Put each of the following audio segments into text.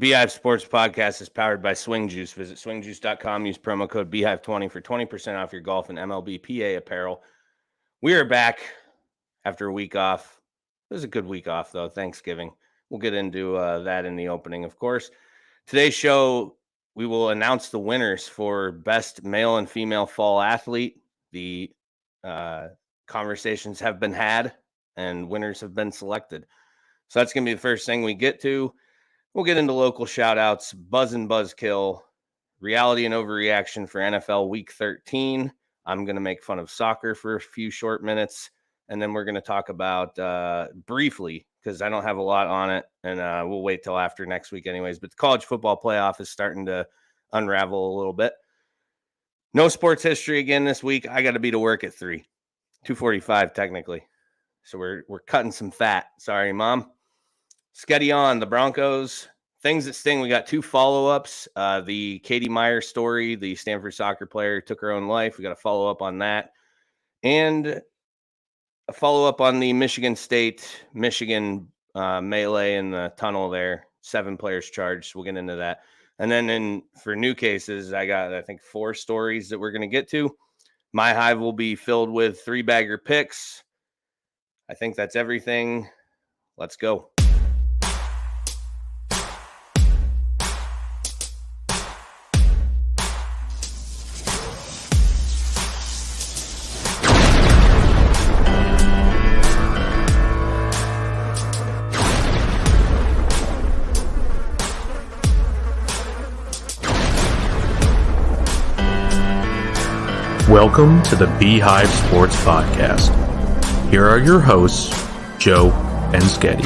Beehive Sports Podcast is powered by Swing Juice. Visit swingjuice.com. Use promo code Beehive20 for 20% off your golf and MLB PA apparel. We are back after a week off. It was a good week off, though, Thanksgiving. We'll get into that in the opening, of course. Today's show, we will announce the winners for Best Male and Female Fall Athlete. The conversations have been had, and winners have been selected. So that's going to be the first thing we get to. We'll get into local shout-outs, buzz and buzzkill, reality and overreaction for NFL Week 13. I'm going to make fun of soccer for a few short minutes, and then we're going to talk about briefly, because I don't have a lot on it, and we'll wait till after next week anyways, but the college football playoff is starting to unravel a little bit. No sports history again this week. I got to be to work at 2:45 technically. So we're cutting some fat. Sorry, Mom. Sketty on the Broncos. Things that sting. We got 2 follow-ups. The Katie Meyer story, the Stanford soccer player took her own life. We got to follow up on that. And a follow-up on the Michigan melee in the tunnel there. 7 players charged. We'll get into that. And then for new cases, I got, I think, 4 stories that we're going to get to. My hive will be filled with 3-bagger picks. I think that's everything. Let's go. Welcome to the Beehive Sports Podcast. Here are your hosts, Joe and Sketty.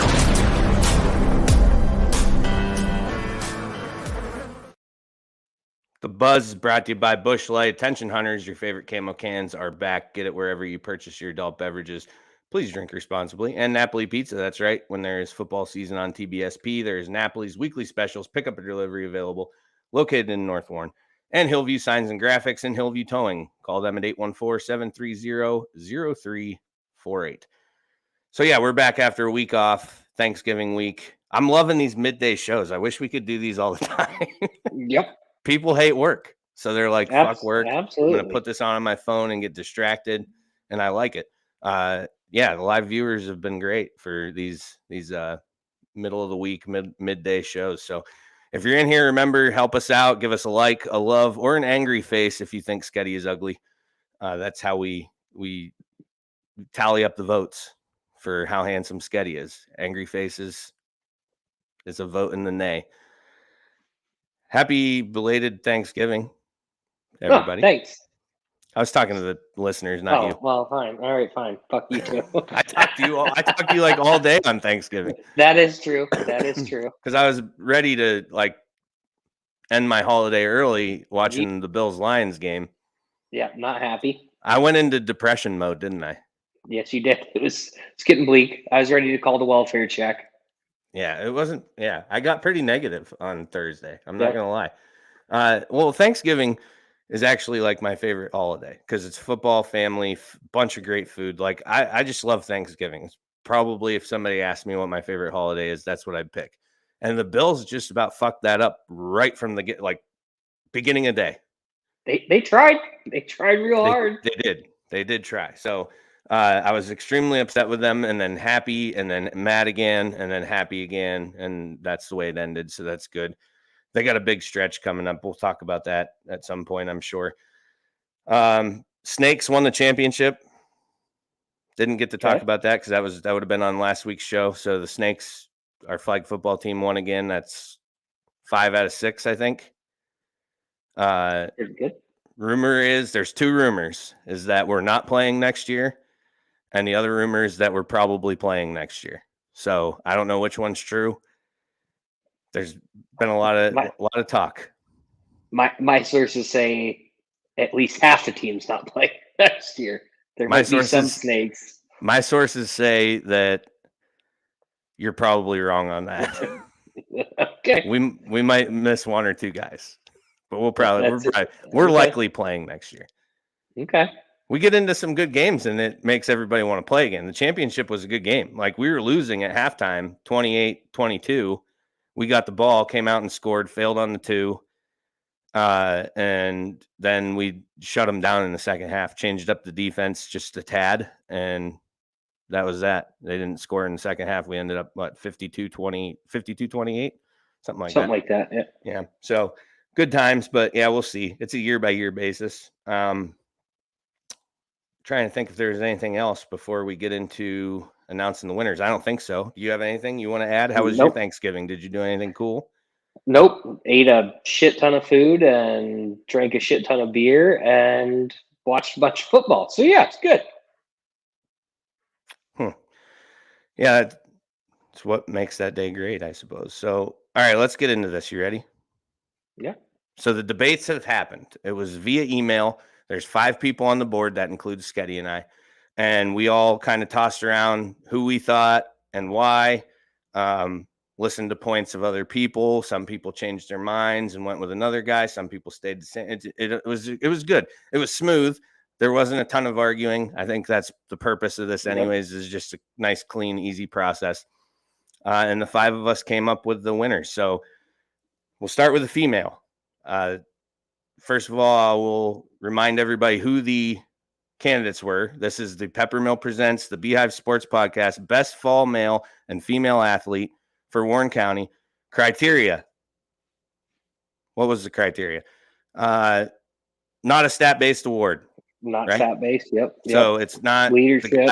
The Buzz is brought to you by Busch Light. Attention hunters, your favorite camo cans are back. Get it wherever you purchase your adult beverages. Please drink responsibly. And Napoli Pizza, that's right. When there is football season on TBSP, there is Napoli's weekly specials, pickup or delivery available, located in North Warren. And Hillview Signs and Graphics and Hillview Towing. Call them at 814-730-0348. So, yeah, we're back after a week off, Thanksgiving week. I'm loving these midday shows. I wish we could do these all the time. Yep. People hate work. So they're like, fuck work. Absolutely. I'm going to put this on my phone and get distracted. And I like it. Yeah, the live viewers have been great for these middle of the week, midday shows. So, if you're in here, remember, help us out. Give us a like, a love, or an angry face if you think Sketty is ugly. That's how we tally up the votes for how handsome Sketty is. Angry faces is a vote in the nay. Happy belated Thanksgiving, everybody. Oh, thanks. I was talking to the listeners, not you. Well, fine. All right, fine. Fuck you too. I talked to you like all day on Thanksgiving. That is true. Because I was ready to like end my holiday early watching the Bills-Lions game. Yeah, not happy. I went into depression mode, didn't I? Yes, you did. It's getting bleak. I was ready to call the welfare check. Yeah, it wasn't. Yeah, I got pretty negative on Thursday. I'm not going to lie. Well, Thanksgiving is actually like my favorite holiday because it's football, family, bunch of great food. Like I just love Thanksgiving. It's probably, if somebody asked me what my favorite holiday is, that's what I'd pick. And the Bills just about fucked that up right from the beginning of day. They tried. They tried real hard. They did try. So I was extremely upset with them, and then happy, and then mad again, and then happy again, and that's the way it ended. So that's good. They got a big stretch coming up. We'll talk about that at some point, I'm sure. Snakes won the championship. Didn't get to talk about that because that would have been on last week's show. So the Snakes, our flag football team, won again. That's 5 out of 6, I think. Pretty good. There's 2 rumors, is that we're not playing next year, and the other rumor is that we're probably playing next year. So I don't know which one's true. There's been a lot of talk. My sources say at least half the team's not playing next year. There might be some Snakes. My sources say that you're probably wrong on that. Okay. We might miss 1 or 2 guys, but we're likely playing next year. Okay. We get into some good games, and it makes everybody want to play again. The championship was a good game. Like, we were losing at halftime, 28-22. We got the ball, came out and scored, failed on the 2. And then we shut them down in the second half, changed up the defense just a tad, and that was that. They didn't score in the second half. We ended up, 52-28, something like that. Something like that, yeah. Yeah, so good times, but yeah, we'll see. It's a year-by-year basis. Trying to think if there's anything else before we get into announcing the winners. I don't think so. Do you have anything you want to add? How was your Thanksgiving? Did you do anything cool? Nope. Ate a shit ton of food and drank a shit ton of beer and watched a bunch of football. So, yeah, it's good. Yeah, it's what makes that day great, I suppose. So, all right, let's get into this. You ready? Yeah. So the debates have happened. It was via email. There's 5 people on the board. That includes Sketty and I. And we all kind of tossed around who we thought and why. Listened to points of other people. Some people changed their minds and went with another guy. Some people stayed the same. It was good. It was smooth. There wasn't a ton of arguing. I think that's the purpose of this anyways, is just a nice, clean, easy process. And the 5 of us came up with the winners. So we'll start with the female. First of all, I will remind everybody who the candidates were. This is the Peppermill Presents, the Beehive Sports Podcast, best fall male and female athlete for Warren County. Criteria. What was the criteria? Not a stat-based award. Not stat-based, yep. So it's not leadership.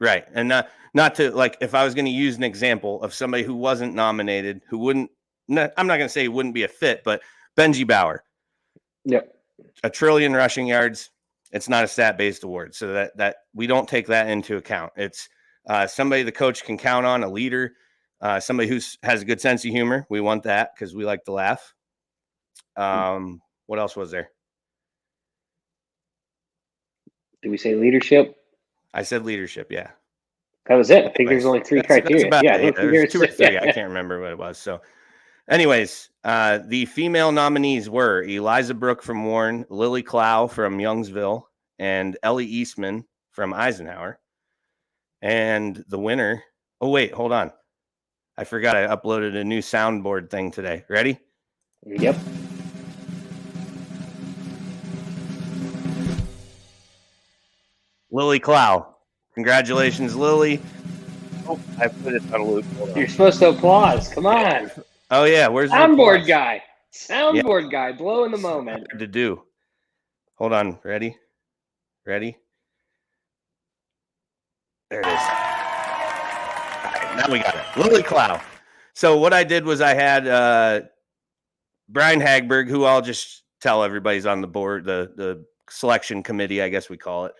Right. And not to, like, if I was going to use an example of somebody who wasn't nominated, who wouldn't, I'm not going to say wouldn't be a fit, but Benji Bauer. Yep. 1 trillion rushing yards. It's not a stat-based award. So that we don't take that into account. It's somebody the coach can count on, a leader, somebody who has a good sense of humor. We want that because we like to laugh. What else was there? Did we say leadership? I said leadership, yeah. That was it. I think there's only 3 criteria. There's 2 or 3. I can't remember what it was. So anyways, the female nominees were Eliza Brooke from Warren, Lily Clow from Youngsville, and Ellie Eastman from Eisenhower. And the winner, oh, wait, hold on. I forgot I uploaded a new soundboard thing today. Ready? Yep. Lily Clow. Congratulations, Lily. Oh, I put it on a loop. You're supposed to applause. Come on. Oh, yeah. Where's the soundboard guy? Soundboard guy. Blow in the moment. Hard to do. Hold on. Ready? There it is. All right, now we got it. Lily Clow. So what I did was I had Brian Hagberg, who I'll just tell everybody's on the board, the selection committee, I guess we call it.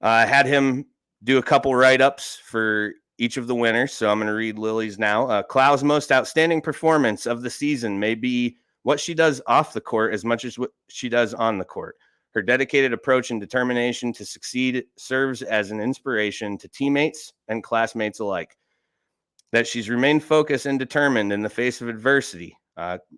I had him do a couple write-ups for each of the winners. So I'm going to read Lily's now. Clow's most outstanding performance of the season may be what she does off the court as much as what she does on the court. Her dedicated approach and determination to succeed serves as an inspiration to teammates and classmates alike. That she's remained focused and determined in the face of adversity.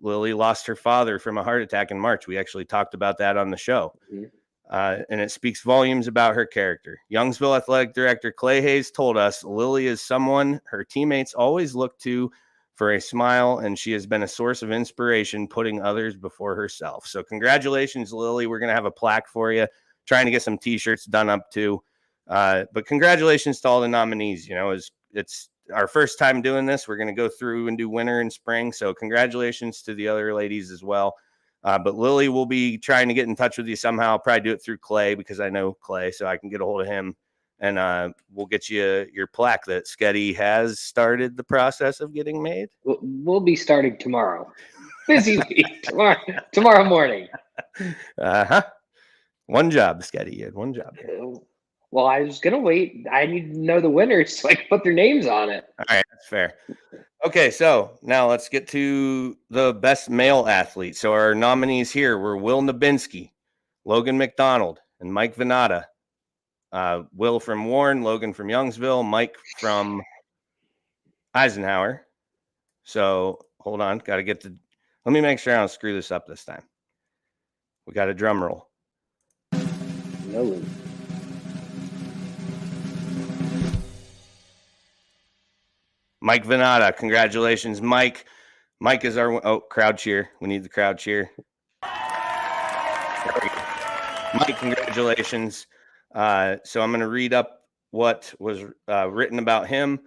Lily lost her father from a heart attack in March. We actually talked about that on the show. Mm-hmm. And it speaks volumes about her character. Youngsville Athletic Director Clay Hayes told us Lily is someone her teammates always look to for a smile, and she has been a source of inspiration, putting others before herself. So congratulations, Lily. We're going to have a plaque for you, trying to get some T-shirts done up too. But congratulations to all the nominees. You know, it's our first time doing this. We're going to go through and do winter and spring. So congratulations to the other ladies as well. But Lily will be trying to get in touch with you somehow. I'll probably do it through Clay because I know Clay, so I can get a hold of him. And we'll get you your plaque that Sketty has started the process of getting made. We'll be starting tomorrow. Busy week. Tomorrow morning. One job, Sketty. You had one job. Well, I was going to wait. I need to know the winners so I can put their names on it. All right, that's fair. Okay, so now let's get to the best male athlete. So our nominees here were Will Nabinski, Logan McDonald, and Mike Venata. Will from Warren, Logan from Youngsville, Mike from Eisenhower. So hold on, got to get the. Let me make sure I don't screw this up this time. We got a drum roll. No. Mike Venata, congratulations, Mike. Mike is our crowd cheer. We need the crowd cheer. Mike, congratulations. So I'm going to read up what was written about him.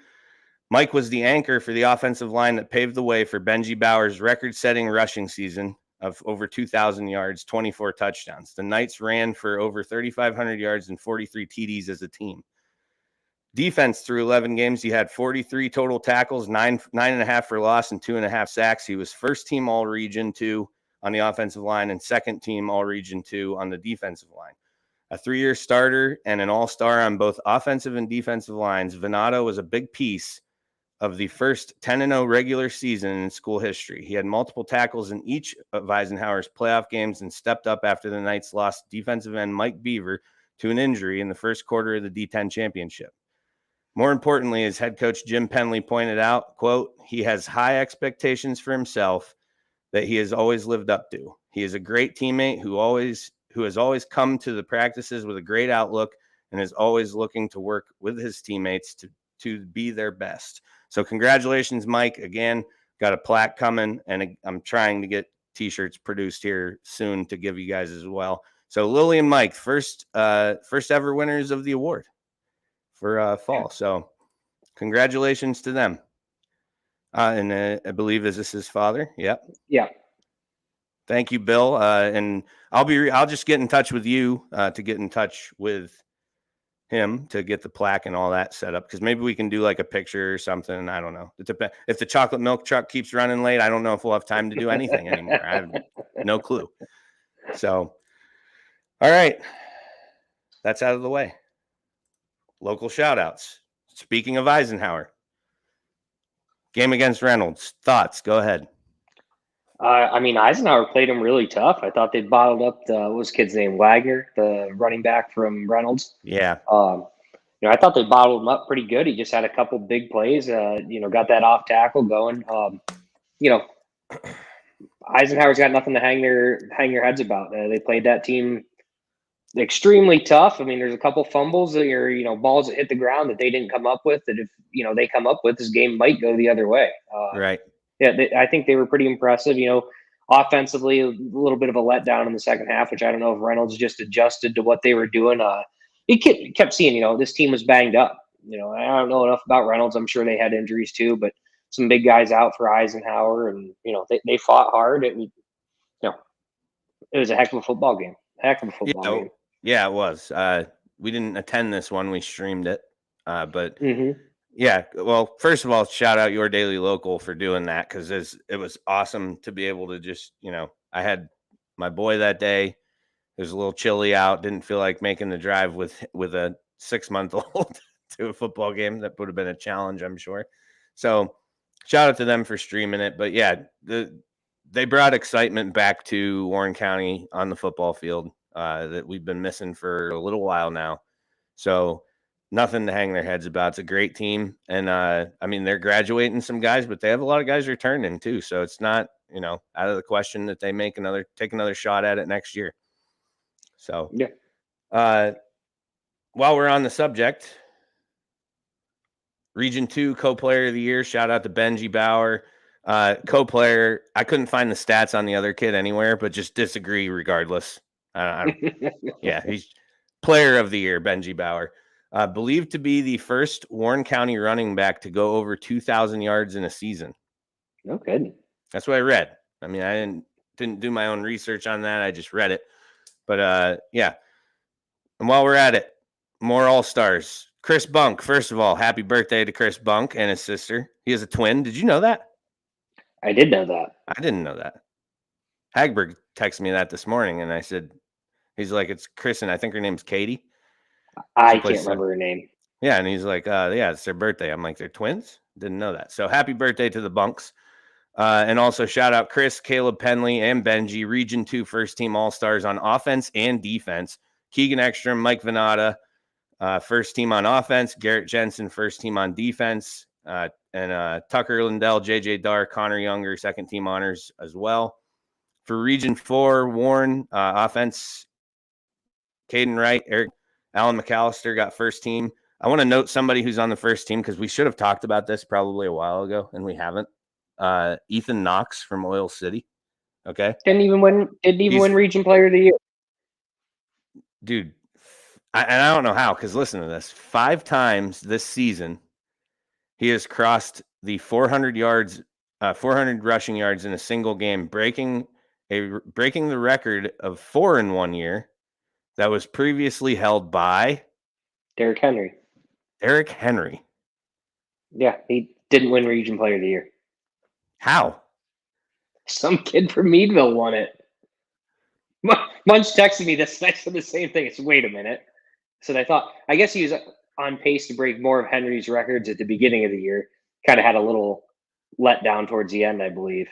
Mike was the anchor for the offensive line that paved the way for Benji Bauer's record-setting rushing season of over 2,000 yards, 24 touchdowns. The Knights ran for over 3,500 yards and 43 TDs as a team. Defense through 11 games, he had 43 total tackles, 9.5 for loss, and 2.5 sacks. He was first team All-Region 2 on the offensive line and second team All-Region 2 on the defensive line. A 3-year starter and an all-star on both offensive and defensive lines, Venado was a big piece of the first 10-0 regular season in school history. He had multiple tackles in each of Eisenhower's playoff games and stepped up after the Knights lost defensive end Mike Beaver to an injury in the first quarter of the D10 championship. More importantly, as head coach Jim Penley pointed out, quote, he has high expectations for himself that he has always lived up to. He is a great teammate who has always come to the practices with a great outlook and is always looking to work with his teammates to be their best. So congratulations, Mike. Again, got a plaque coming, and I'm trying to get T-shirts produced here soon to give you guys as well. So Lily and Mike, first ever winners of the award for fall. So congratulations to them. And I believe this is his father. Yep. Yeah. Thank you, Bill. And I'll just get in touch with you to get in touch with him to get the plaque and all that set up, because maybe we can do like a picture or something. I don't know. If the chocolate milk truck keeps running late, I don't know if we'll have time to do anything anymore. I have no clue. So, all right. That's out of the way. Local shout outs. Speaking of Eisenhower, game against Reynolds. Thoughts? Go ahead. Eisenhower played him really tough. I thought they bottled up what was the kid's name? Wagner, the running back from Reynolds. Yeah. I thought they bottled him up pretty good. He just had a couple big plays. Got that off tackle going. Eisenhower's got nothing to hang their heads about. They played that team extremely tough. There's a couple fumbles that are balls that hit the ground that they didn't come up with. That if they come up with, this game might go the other way. Right. Yeah, I think they were pretty impressive. Offensively, a little bit of a letdown in the second half, which I don't know if Reynolds just adjusted to what they were doing. He kept seeing, this team was banged up. I don't know enough about Reynolds. I'm sure they had injuries too, but some big guys out for Eisenhower, and they fought hard. It was a heck of a football game. Game. Yeah, it was. We didn't attend this one; we streamed it. But Mm-hmm. Yeah, well, first of all, shout out Your Daily Local for doing that, because it was awesome to be able to just, I had my boy that day. It was a little chilly out. Didn't feel like making the drive with a 6-month-old to a football game. That would have been a challenge, I'm sure. So shout out to them for streaming it. But yeah, they brought excitement back to Warren County on the football field that we've been missing for a little while now. So nothing to hang their heads about. It's a great team. And they're graduating some guys, but they have a lot of guys returning too. So it's not, out of the question that they take another shot at it next year. So yeah. While we're on the subject, Region 2 co-player of the year, shout out to Benji Bauer. Co-player, I couldn't find the stats on the other kid anywhere, but just disagree regardless. Yeah, he's player of the year, Benji Bauer. Believed to be the first Warren County running back to go over 2,000 yards in a season. No kidding. That's what I read. I didn't do my own research on that. I just read it. But yeah. And while we're at it, more All-Stars. Chris Bunk, first of all, happy birthday to Chris Bunk and his sister. He has a twin. Did you know that? I did know that. I didn't know that. Hagberg texted me that this morning, and I said, he's like, it's Chris, and I think her name's Katie. I can't remember her name. Yeah, and he's like, yeah, it's their birthday. I'm like, they're twins? Didn't know that. So happy birthday to the Bunks. And also shout out Chris, Caleb Penley, and Benji, Region 2 first team All-Stars on offense and defense. Keegan Ekstrom, Mike Venata, first team on offense. Garrett Jensen, first team on defense. And Tucker Lindell, JJ Dar, Connor Younger, second team honors as well. For Region 4, Warren, offense, Caden Wright, Eric Alan McAllister got first team. I want to note somebody who's on the first team, because we should have talked about this probably a while ago, and we haven't. Ethan Knox from Oil City. Okay. Didn't even win Region Player of the Year. Dude, and I don't know how, because listen to this. 5 times this season, he has crossed the 400 rushing yards in a single game, breaking the record of 4 in 1 year that was previously held by Derrick Henry. Derrick Henry. Yeah, he didn't win Region Player of the Year. How? Some kid from Meadville won it. Munch texted me this next to the same thing. It's wait a minute. So I guess he was on pace to break more of Henry's records at the beginning of the year. Kind of had a little letdown towards the end, I believe.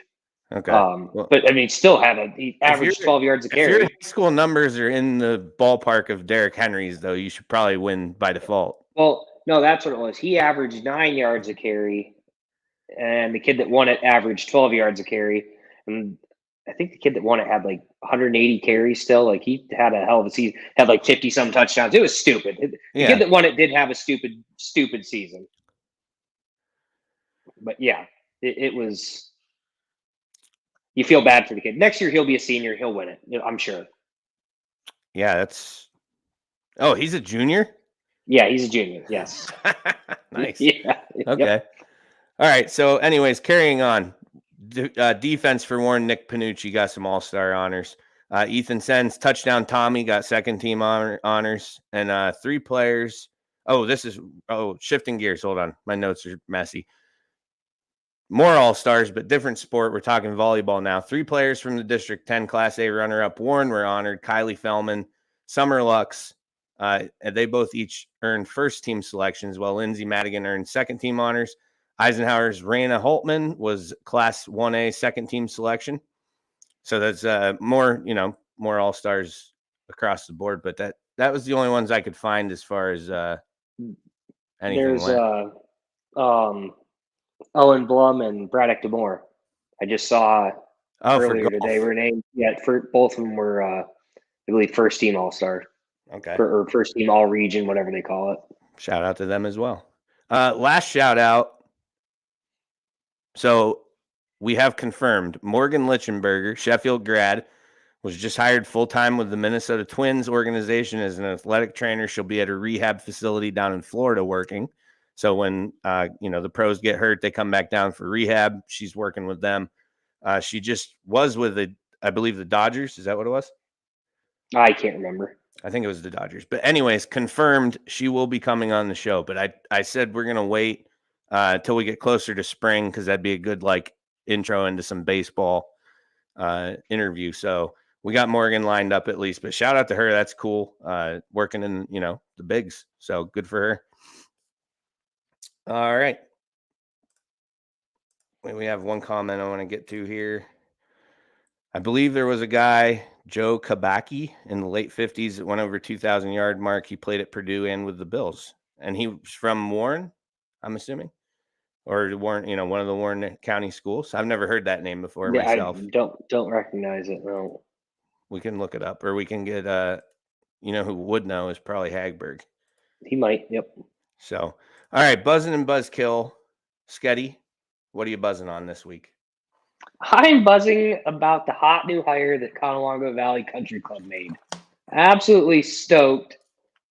Okay. But I mean, still he averaged 12 yards a carry. If your high school numbers are in the ballpark of Derrick Henry's, though, you should probably win by default. Well, no, that's what it was. He averaged 9 yards a carry, and the kid that won it averaged 12 yards a carry. And I think the kid that won it had like 180 carries still. Like he had a hell of a season, had like 50 some touchdowns. It was stupid. The kid that won it did have a stupid season. But yeah, it was. You feel bad for the kid. Next year he'll be a senior. He'll win it. I'm sure. Yeah, that's. Oh, he's a junior? Yeah, he's a junior. Yes. Nice. Yeah. Okay. Yep. All right. So, anyways, carrying on. Defense for Warren, Nick Panucci got some all-star honors. Ethan Sens, touchdown Tommy got second team honors. And 3 players. Shifting gears. Hold on. My notes are messy. More all-stars, but different sport. We're talking volleyball now. 3 players from the District 10 Class A runner-up Warren were honored. Kylie Fellman, Summer Lux. And they both each earned first-team selections, while Lindsay Madigan earned second-team honors. Eisenhower's Raina Holtman was Class 1A second-team selection. So that's more all-stars across the board. But that was the only ones I could find as far as anything. There's Owen Blum and Braddock DeMore. I just saw earlier today were named. Yeah, for both of them were, I believe, first-team all-star. Okay. Or first-team all-region, whatever they call it. Shout out to them as well. Last shout-out. So we have confirmed Morgan Lichenberger, Sheffield grad, was just hired full-time with the Minnesota Twins organization as an athletic trainer. She'll be at a rehab facility down in Florida working. So when, the pros get hurt, they come back down for rehab. She's working with them. She just was with I believe the Dodgers. Is that what it was? I can't remember. I think it was the Dodgers. But anyways, confirmed she will be coming on the show. But I said we're going to wait until we get closer to spring, because that'd be a good intro into some baseball interview. So we got Morgan lined up at least. But shout out to her. That's cool. Working in, the bigs. So good for her. All right. We have one comment I want to get to here. I believe there was a guy, Joe Kabaki, in the late 50s that went over 2,000 yard mark. He played at Purdue and with the Bills. And he was from Warren, I'm assuming, or Warren, one of the Warren County schools. I've never heard that name before myself. I don't recognize it. No. We can look it up, or we can get who would know is probably Hagberg. He might. Yep. So, all right, buzzing and buzzkill. Sketty, what are you buzzing on this week? I'm buzzing about the hot new hire that Conowanga Valley Country Club made. Absolutely stoked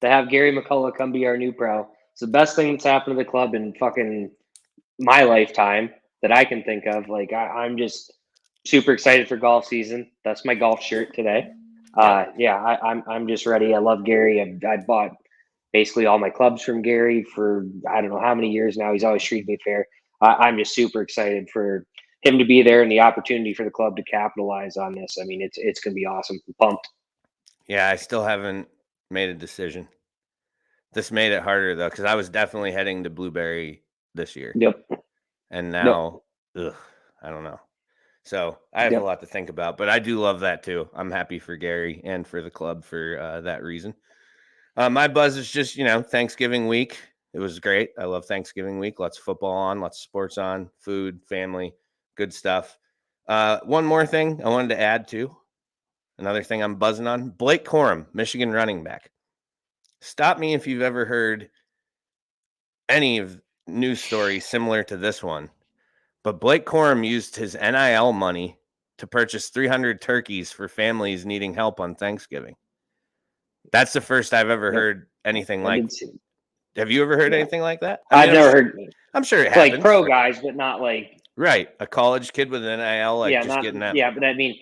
to have Gary McCullough come be our new pro. It's the best thing that's happened to the club in fucking my lifetime that I can think of. I'm just super excited for golf season. That's my golf shirt today. I'm just ready. I love Gary. I bought basically all my clubs from Gary for I don't know how many years now. He's always treated me fair. I'm just super excited for him to be there and the opportunity for the club to capitalize on this. I mean, it's going to be awesome. I'm pumped. Yeah, I still haven't made a decision. This made it harder, though, because I was definitely heading to Blueberry this year. Yep. And now, I don't know. So I have a lot to think about, but I do love that, too. I'm happy for Gary and for the club for that reason. My buzz is just, Thanksgiving week. It was great. I love Thanksgiving week. Lots of football on, lots of sports on, food, family, good stuff. One more thing I wanted to add to. Another thing I'm buzzing on. Blake Corum, Michigan running back. Stop me if you've ever heard any of news stories similar to this one. but Blake Corum used his NIL money to purchase 300 turkeys for families needing help on Thanksgiving. That's the first I've ever heard anything like. Have you ever heard anything like that? I've never heard. I'm sure it happens. Like pro guys, but not like a college kid with an NIL, getting that. Yeah, but I mean,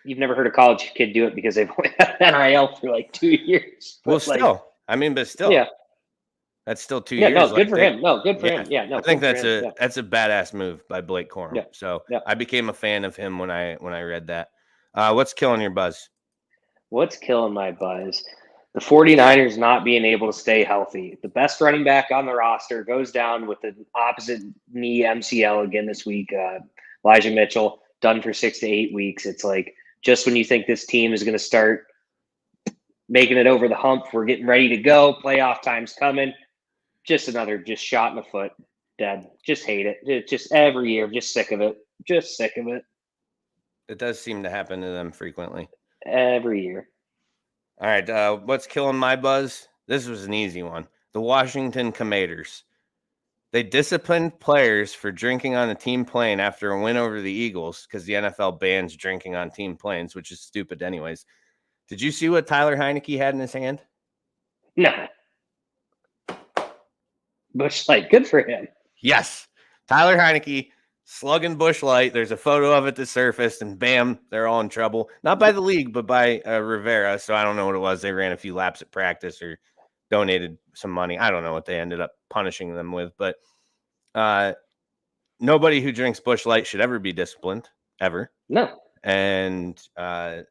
you've never heard a college kid do it because they've only had NIL for like 2 years. But still, yeah, that's still 2 years. Yeah, no, good for him. No, good for him. Yeah, no, I think that's a badass move by Blake Corum. Yeah. So I became a fan of him when I read that. What's killing your buzz? What's killing my buzz? The 49ers not being able to stay healthy. The best running back on the roster goes down with an opposite knee MCL again this week. Elijah Mitchell done for 6 to 8 weeks. It's like just when you think this team is going to start making it over the hump, we're getting ready to go. Playoff time's coming. Just another shot in the foot. Dead. Just hate it. It's just every year. Just sick of it. Just sick of it. It does seem to happen to them frequently. Every year. All right, what's killing my buzz? This was an easy one. The Washington Commanders. They disciplined players for drinking on a team plane after a win over the Eagles because the NFL bans drinking on team planes, which is stupid anyways. Did you see what Tyler Heineke had in his hand? No. Busch Light, good for him. Yes. Tyler Heineke slugging Busch Light. There's a photo of it that surfaced, and bam, they're all in trouble. Not by the league, but by Rivera. So I don't know what it was. They ran a few laps at practice or donated some money. I don't know what they ended up punishing them with. But nobody who drinks Busch Light should ever be disciplined, ever. No. And I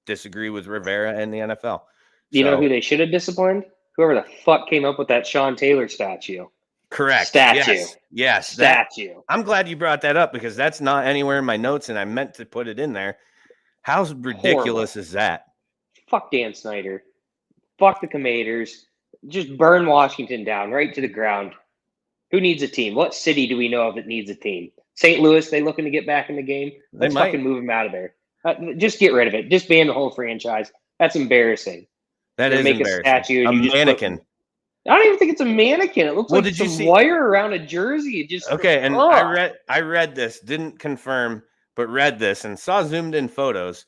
disagree with Rivera and the NFL. You know who they should have disciplined? Whoever the fuck came up with that Sean Taylor statue. Correct. Statue. Yes. Statue. I'm glad you brought that up because that's not anywhere in my notes, and I meant to put it in there. How ridiculous is that? Fuck Dan Snyder. Fuck the Commanders. Just burn Washington down right to the ground. Who needs a team? What city do we know of that needs a team? St. Louis, they looking to get back in the game? Let's fucking move them out of there. Just get rid of it. Just ban the whole franchise. That's embarrassing. That is make embarrassing. A statue. A mannequin. I don't even think it's a mannequin. It looks like some wire around a jersey. It just and I read this, didn't confirm, but read this and saw zoomed in photos.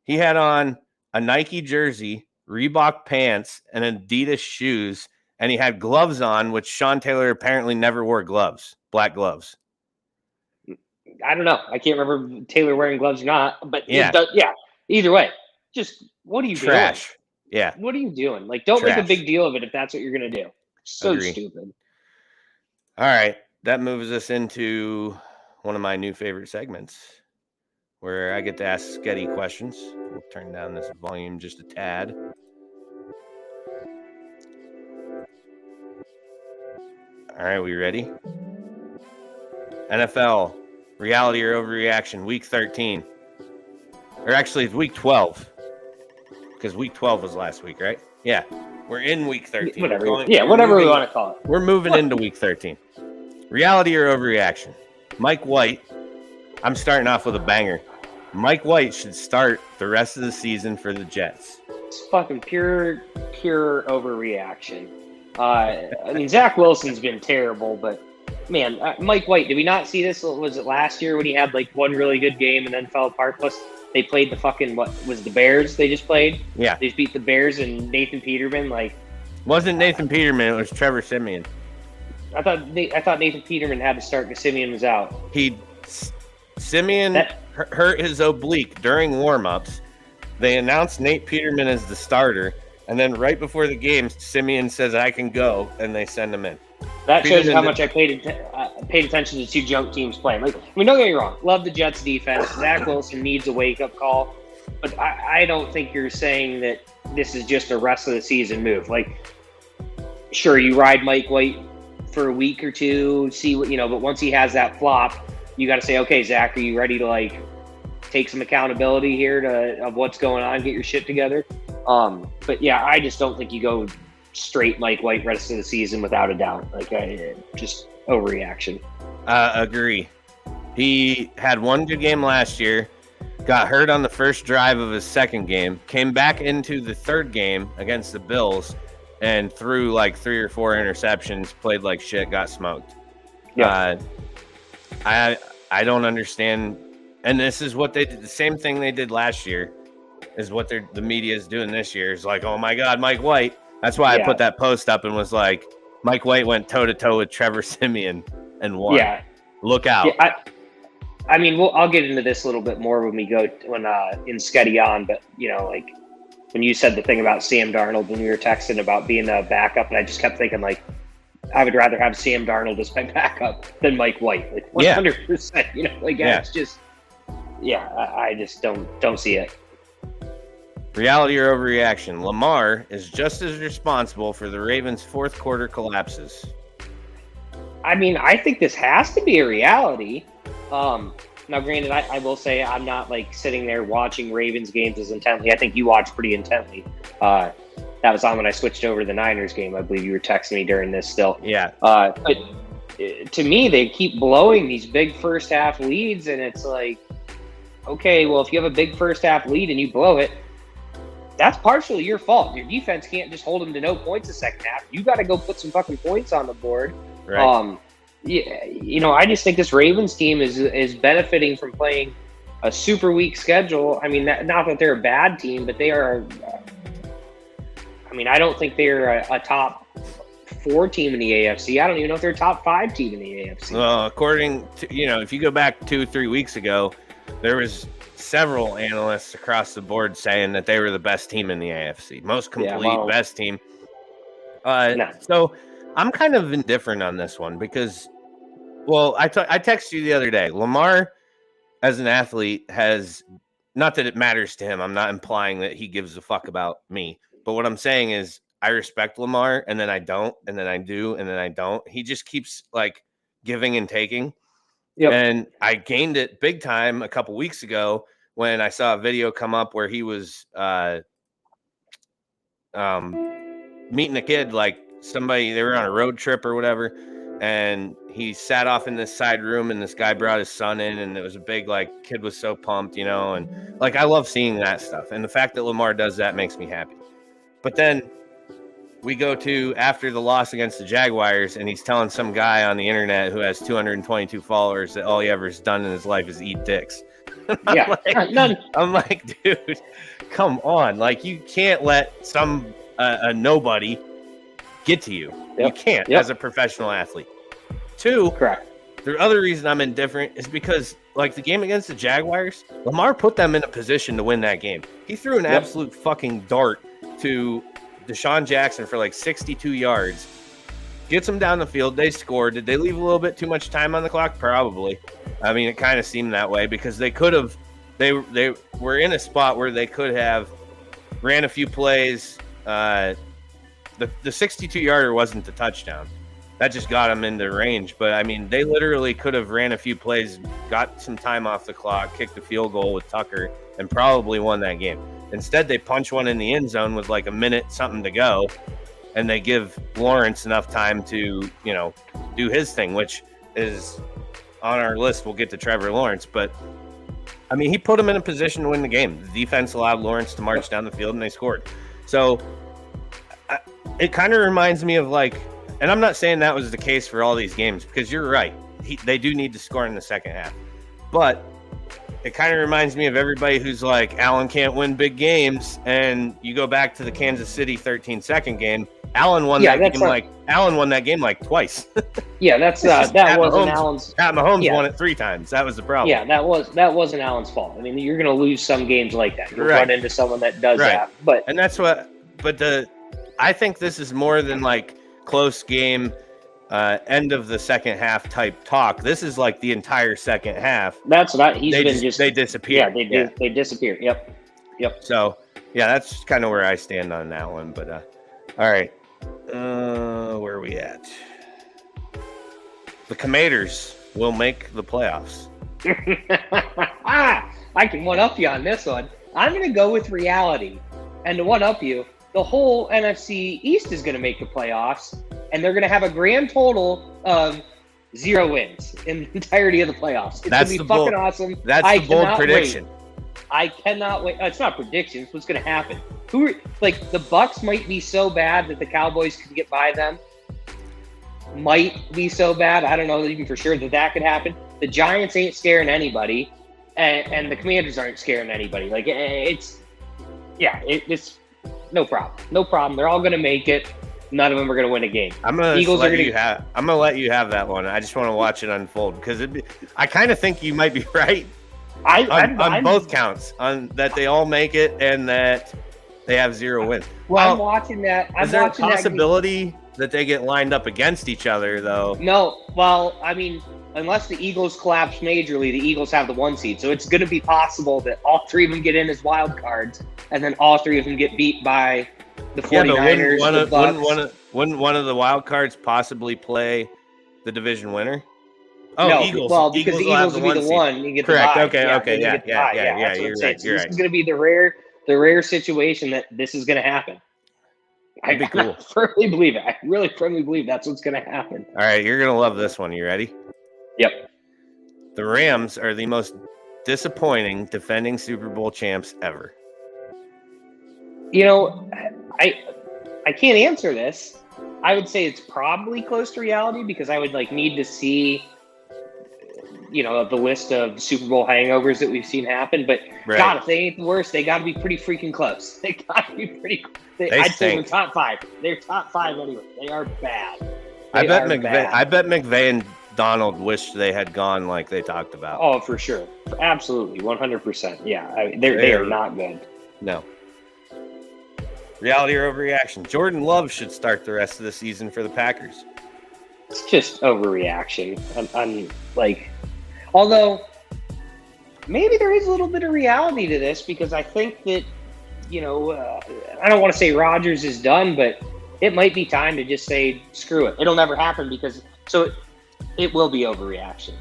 He had on a Nike jersey, Reebok pants, and Adidas shoes, and he had gloves on, which Sean Taylor apparently never wore gloves, black gloves. I don't know. I can't remember Taylor wearing gloves or not, but either way, just what are you doing? Yeah. What are you doing? Like, don't make a big deal of it if that's what you're going to do. So stupid. All right. That moves us into one of my new favorite segments where I get to ask Sketty questions. We'll turn down this volume just a tad. All right. We ready? NFL, reality or overreaction, week 13. Or actually, it's week 12. Because week 12 was last week, right? Yeah. We're in week 13. Whatever we want to call it. We're moving into week 13. Reality or overreaction? Mike White. I'm starting off with a banger. Mike White should start the rest of the season for the Jets. It's fucking pure overreaction. I mean, Zach Wilson's been terrible, but man, Mike White, did we not see this? Was it last year when he had like one really good game and then fell apart? Plus, they played the fucking, what was the Bears they just played? Yeah. They just beat the Bears and Nathan Peterman. Wasn't Nathan Peterman, it was Trevor Siemian. I thought Nathan Peterman had to start because Siemian was out. Siemian hurt his oblique during warm-ups. They announced Nate Peterman as the starter, and then right before the game, Siemian says, I can go, and they send him in. That shows how much I paid attention to two junk teams playing. Don't get me wrong. Love the Jets defense. Zach Wilson needs a wake-up call. But I don't think you're saying that this is just a rest of the season move. Sure, you ride Mike White for a week or two, see what, but once he has that flop, you got to say, okay, Zach, are you ready to, take some accountability here of what's going on, get your shit together? But, yeah, I just don't think you go straight Mike White rest of the season without a doubt. Just overreaction. Agree. He had one good game last year, got hurt on the first drive of his second game, came back into the third game against the Bills, and threw 3 or 4 interceptions, played like shit, got smoked. Yeah. I don't understand. And this is what they did. The same thing they did last year is what the media is doing this year. It's like, oh my God, Mike White. That's why I put that post up and was like, Mike White went toe to toe with Trevor Siemian and won. Yeah. Look out. Yeah, I mean, I'll get into this a little bit more when we go in Sketty on, but like when you said the thing about Sam Darnold when we were texting about being a backup, and I just kept thinking like, I would rather have Sam Darnold as my backup than Mike White, like 100%. It's just, I just don't see it. Reality or overreaction? Lamar is just as responsible for the Ravens' fourth quarter collapses. I mean, I think this has to be a reality. Now, granted, I will say I'm not like sitting there watching Ravens games as intently. I think you watch pretty intently. That was on when I switched over to the Niners game. I believe you were texting me during this still. Yeah. But to me, they keep blowing these big first half leads, and it's like, okay, well, if you have a big first half lead and you blow it, that's partially your fault. Your defense can't just hold them to no points the second half. You got to go put some fucking points on the board. Right. I just think this Ravens team is benefiting from playing a super weak schedule. I mean, not that they're a bad team, but they are. I don't think they're a top 4 team in the AFC. I don't even know if they're a top 5 team in the AFC. Well, according to if you go back 2-3 weeks ago, there was several analysts across the board saying that they were the best team in the AFC, most complete, best team. So I'm kind of indifferent on this one because, I texted you the other day. Lamar, as an athlete, has not that it matters to him. I'm not implying that he gives a fuck about me, but what I'm saying is I respect Lamar, and then I don't, and then I do, and then I don't. He just keeps like giving and taking. Yep. And I gained it big time a couple weeks ago when I saw a video come up where he was meeting a kid, like somebody, they were on a road trip or whatever, and he sat off in this side room and this guy brought his son in, and it was a big, like, kid was so pumped, and like I love seeing that stuff. And the fact that Lamar does that makes me happy. But then we go to after the loss against the Jaguars, and he's telling some guy on the internet who has 222 followers that all he ever has done in his life is eat dicks. I'm like, dude, come on. Like, you can't let a nobody get to you. Yep. You can't as a professional athlete. 2, correct. The other reason I'm indifferent is because, like, the game against the Jaguars, Lamar put them in a position to win that game. He threw an absolute fucking dart to Deshaun Jackson for like 62 yards, gets them down the field. They scored. Did they leave a little bit too much time on the clock? Probably. I mean, it kind of seemed that way because they could have. They were in a spot where they could have ran a few plays. The 62-yarder wasn't the touchdown. That just got them into range. But I mean, they literally could have ran a few plays, got some time off the clock, kicked a field goal with Tucker, and probably won that game. Instead, they punch one in the end zone with like a minute something to go, and they give Lawrence enough time to, do his thing, which is on our list. We'll get to Trevor Lawrence, but I mean, he put him in a position to win the game. The defense allowed Lawrence to march down the field, and they scored. So it kind of reminds me of like, and I'm not saying that was the case for all these games because you're right. They do need to score in the second half, but it kind of reminds me of everybody who's like, Allen can't win big games. And you go back to the Kansas City 13-second game. Allen won that game like twice. Yeah, that wasn't Allen's. Pat Mahomes won it 3 times. That was the problem. Yeah, that wasn't Allen's fault. I mean, you're going to lose some games like that. You'll run into someone that does that. And that's what. But I think this is more than like close game. End of the second half type talk. This is like the entire second half. That's not. They disappear. Yeah, they disappear. Yep. So that's kind of where I stand on that one. But all right, where are we at? The Commanders will make the playoffs. I can one up you on this one. I'm going to go with reality, and to one up you, the whole NFC East is going to make the playoffs. And they're going to have a grand total of 0 wins in the entirety of the playoffs. It's going to be fucking awesome. That's the bold prediction. I cannot wait. It's not predictions. What's going to happen? The Bucks might be so bad that the Cowboys could get by them. Might be so bad. I don't know even for sure that could happen. The Giants ain't scaring anybody, and the Commanders aren't scaring anybody. Like it's no problem. No problem. They're all going to make it. None of them are going to win a game. I'm gonna let you have that one. I just want to watch it unfold because I kind of think you might be right on both counts, on that they all make it and that they have 0 wins. Well, I'm watching that. Is there a possibility that they get lined up against each other though? No. Well, I mean, unless the Eagles collapse majorly, the Eagles have the 1 seed. So it's going to be possible that all 3 of them get in as wild cards, and then all 3 of them get beat by the 49ers. Wouldn't one of the wild cards possibly play the division winner? Oh, no, Eagles. Well, because the Eagles will be the 1. You get correct. The Okay. Yeah. You're right. This is going to be the rare situation that this is going to happen. That'd be cool. I firmly believe it. I really firmly believe that's what's going to happen. All right, you're going to love this one. You ready? Yep. The Rams are the most disappointing defending Super Bowl champs ever. You know, I can't answer this. I would say it's probably close to reality because I would need to see, the list of Super Bowl hangovers that we've seen happen. But right. God, if they ain't the worst, they got to be pretty freaking close. They got to be pretty. I'd say they're top 5. They're top 5 anyway. They are bad. I bet McVay and Donald wish they had gone like they talked about. Oh, for sure, absolutely, 100%. Yeah, they are not good. No. Reality or overreaction? Jordan Love should start the rest of the season for the Packers. It's just overreaction. I'm although maybe there is a little bit of reality to this because I think that, I don't want to say Rodgers is done, but it might be time to just say, screw it. It'll never happen it will be overreaction.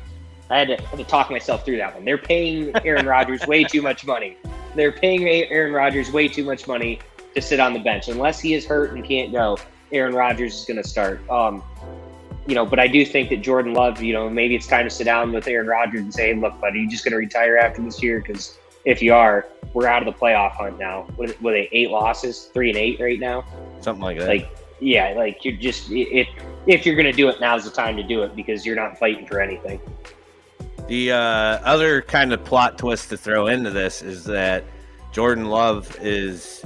I had to talk myself through that one. They're paying Aaron Rodgers way too much money. They're paying Aaron Rodgers way too much money to sit on the bench. Unless he is hurt and can't go, Aaron Rodgers is going to start. But I do think that Jordan Love, maybe it's time to sit down with Aaron Rodgers and say, look, buddy, you just going to retire after this year? Because if you are, we're out of the playoff hunt now. Were they 8 losses, 3-8 right now? Something like that. You're just if you're going to do it, now's the time to do it because you're not fighting for anything. The other kind of plot twist to throw into this is that Jordan Love has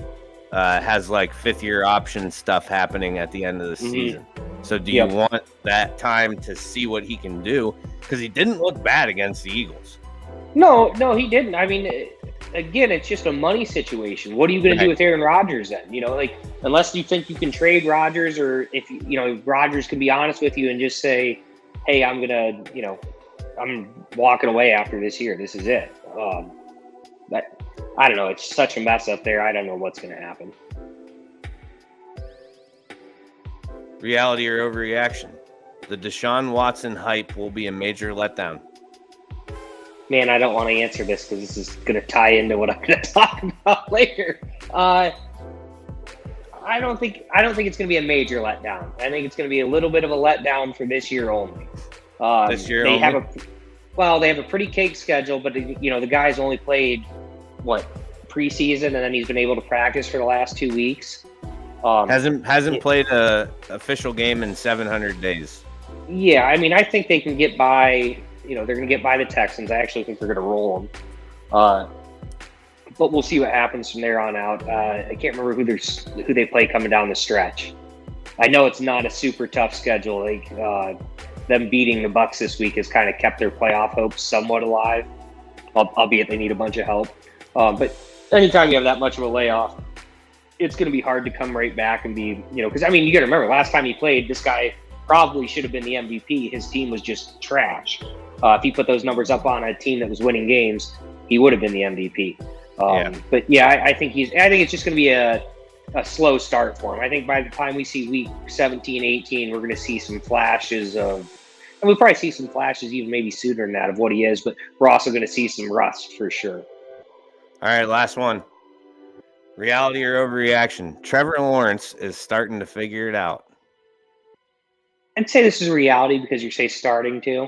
5th-year option stuff happening at the end of the season. So do you want that time to see what he can do? Because he didn't look bad against the Eagles. No, he didn't. I mean, again, it's just a money situation. What are you going to do with Aaron Rodgers then? Unless you think you can trade Rodgers, or if Rodgers can be honest with you and just say, hey, I'm walking away after this year. This is it. But I don't know. It's such a mess up there. I don't know what's going to happen. Reality or overreaction? The Deshaun Watson hype will be a major letdown. Man, I don't want to answer this because this is going to tie into what I'm going to talk about later. I don't think it's going to be a major letdown. I think it's going to be a little bit of a letdown for this year only. This year they only? They have a pretty cake schedule, but the guy's only played preseason, and then he's been able to practice for the last 2 weeks. Hasn't played a official game in 700 days. Yeah, I mean, I think they can get by. They're going to get by the Texans. I actually think they're going to roll them. But we'll see what happens from there on out. I can't remember who they play coming down the stretch. I know it's not a super tough schedule. Them beating the Bucs this week has kind of kept their playoff hopes somewhat alive, albeit they need a bunch of help. But anytime you have that much of a layoff, it's going to be hard to come right back and be, because you got to remember last time he played, this guy probably should have been the MVP. His team was just trash. If he put those numbers up on a team that was winning games, he would have been the MVP. But I think it's just going to be a slow start for him. I think by the time we see week 17, 18, we're going to see some flashes of, and we'll probably see some flashes even maybe sooner than that of what he is, but we're also going to see some rust for sure. All right, last one. Reality or overreaction? Trevor Lawrence is starting to figure it out. I'd say this is reality because you say starting to.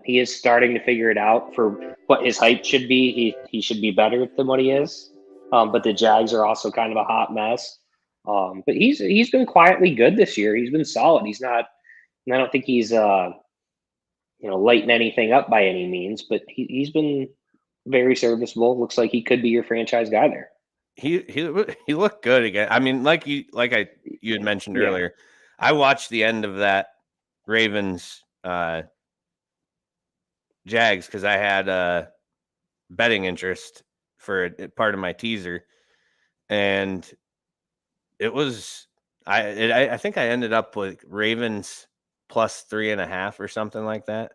He is starting to figure it out for what his hype should be. He should be better than what he is. But the Jags are also kind of a hot mess. But he's been quietly good this year. He's been solid. He's not. And I don't think he's lighten anything up by any means, but he's been very serviceable. Looks like he could be your franchise guy there. He looked good again. I mean, you had mentioned earlier, I watched the end of that Ravens Jags because I had betting interest for part of my teaser, and it was I think I ended up with Ravens plus 3.5 or something like that.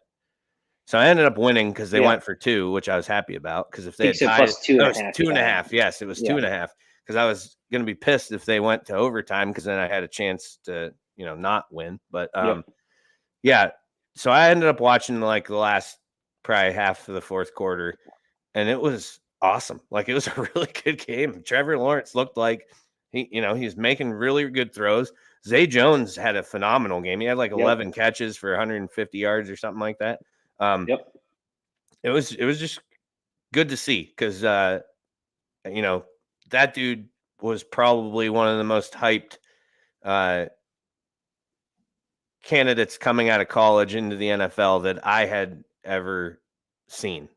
So I ended up winning because they went for 2, which I was happy about. Because if they had tied, plus 2.5. It was 2.5. Yes, it was 2.5. Because I was going to be pissed if they went to overtime, because then I had a chance to not win. But yeah. So I ended up watching the last probably half of the fourth quarter, and it was awesome. It was a really good game. Trevor Lawrence looked like he's making really good throws. Zay Jones had a phenomenal game. He had 11 catches for 150 yards or something like that. It was just good to see, because that dude was probably one of the most hyped candidates coming out of college into the NFL that I had ever seen.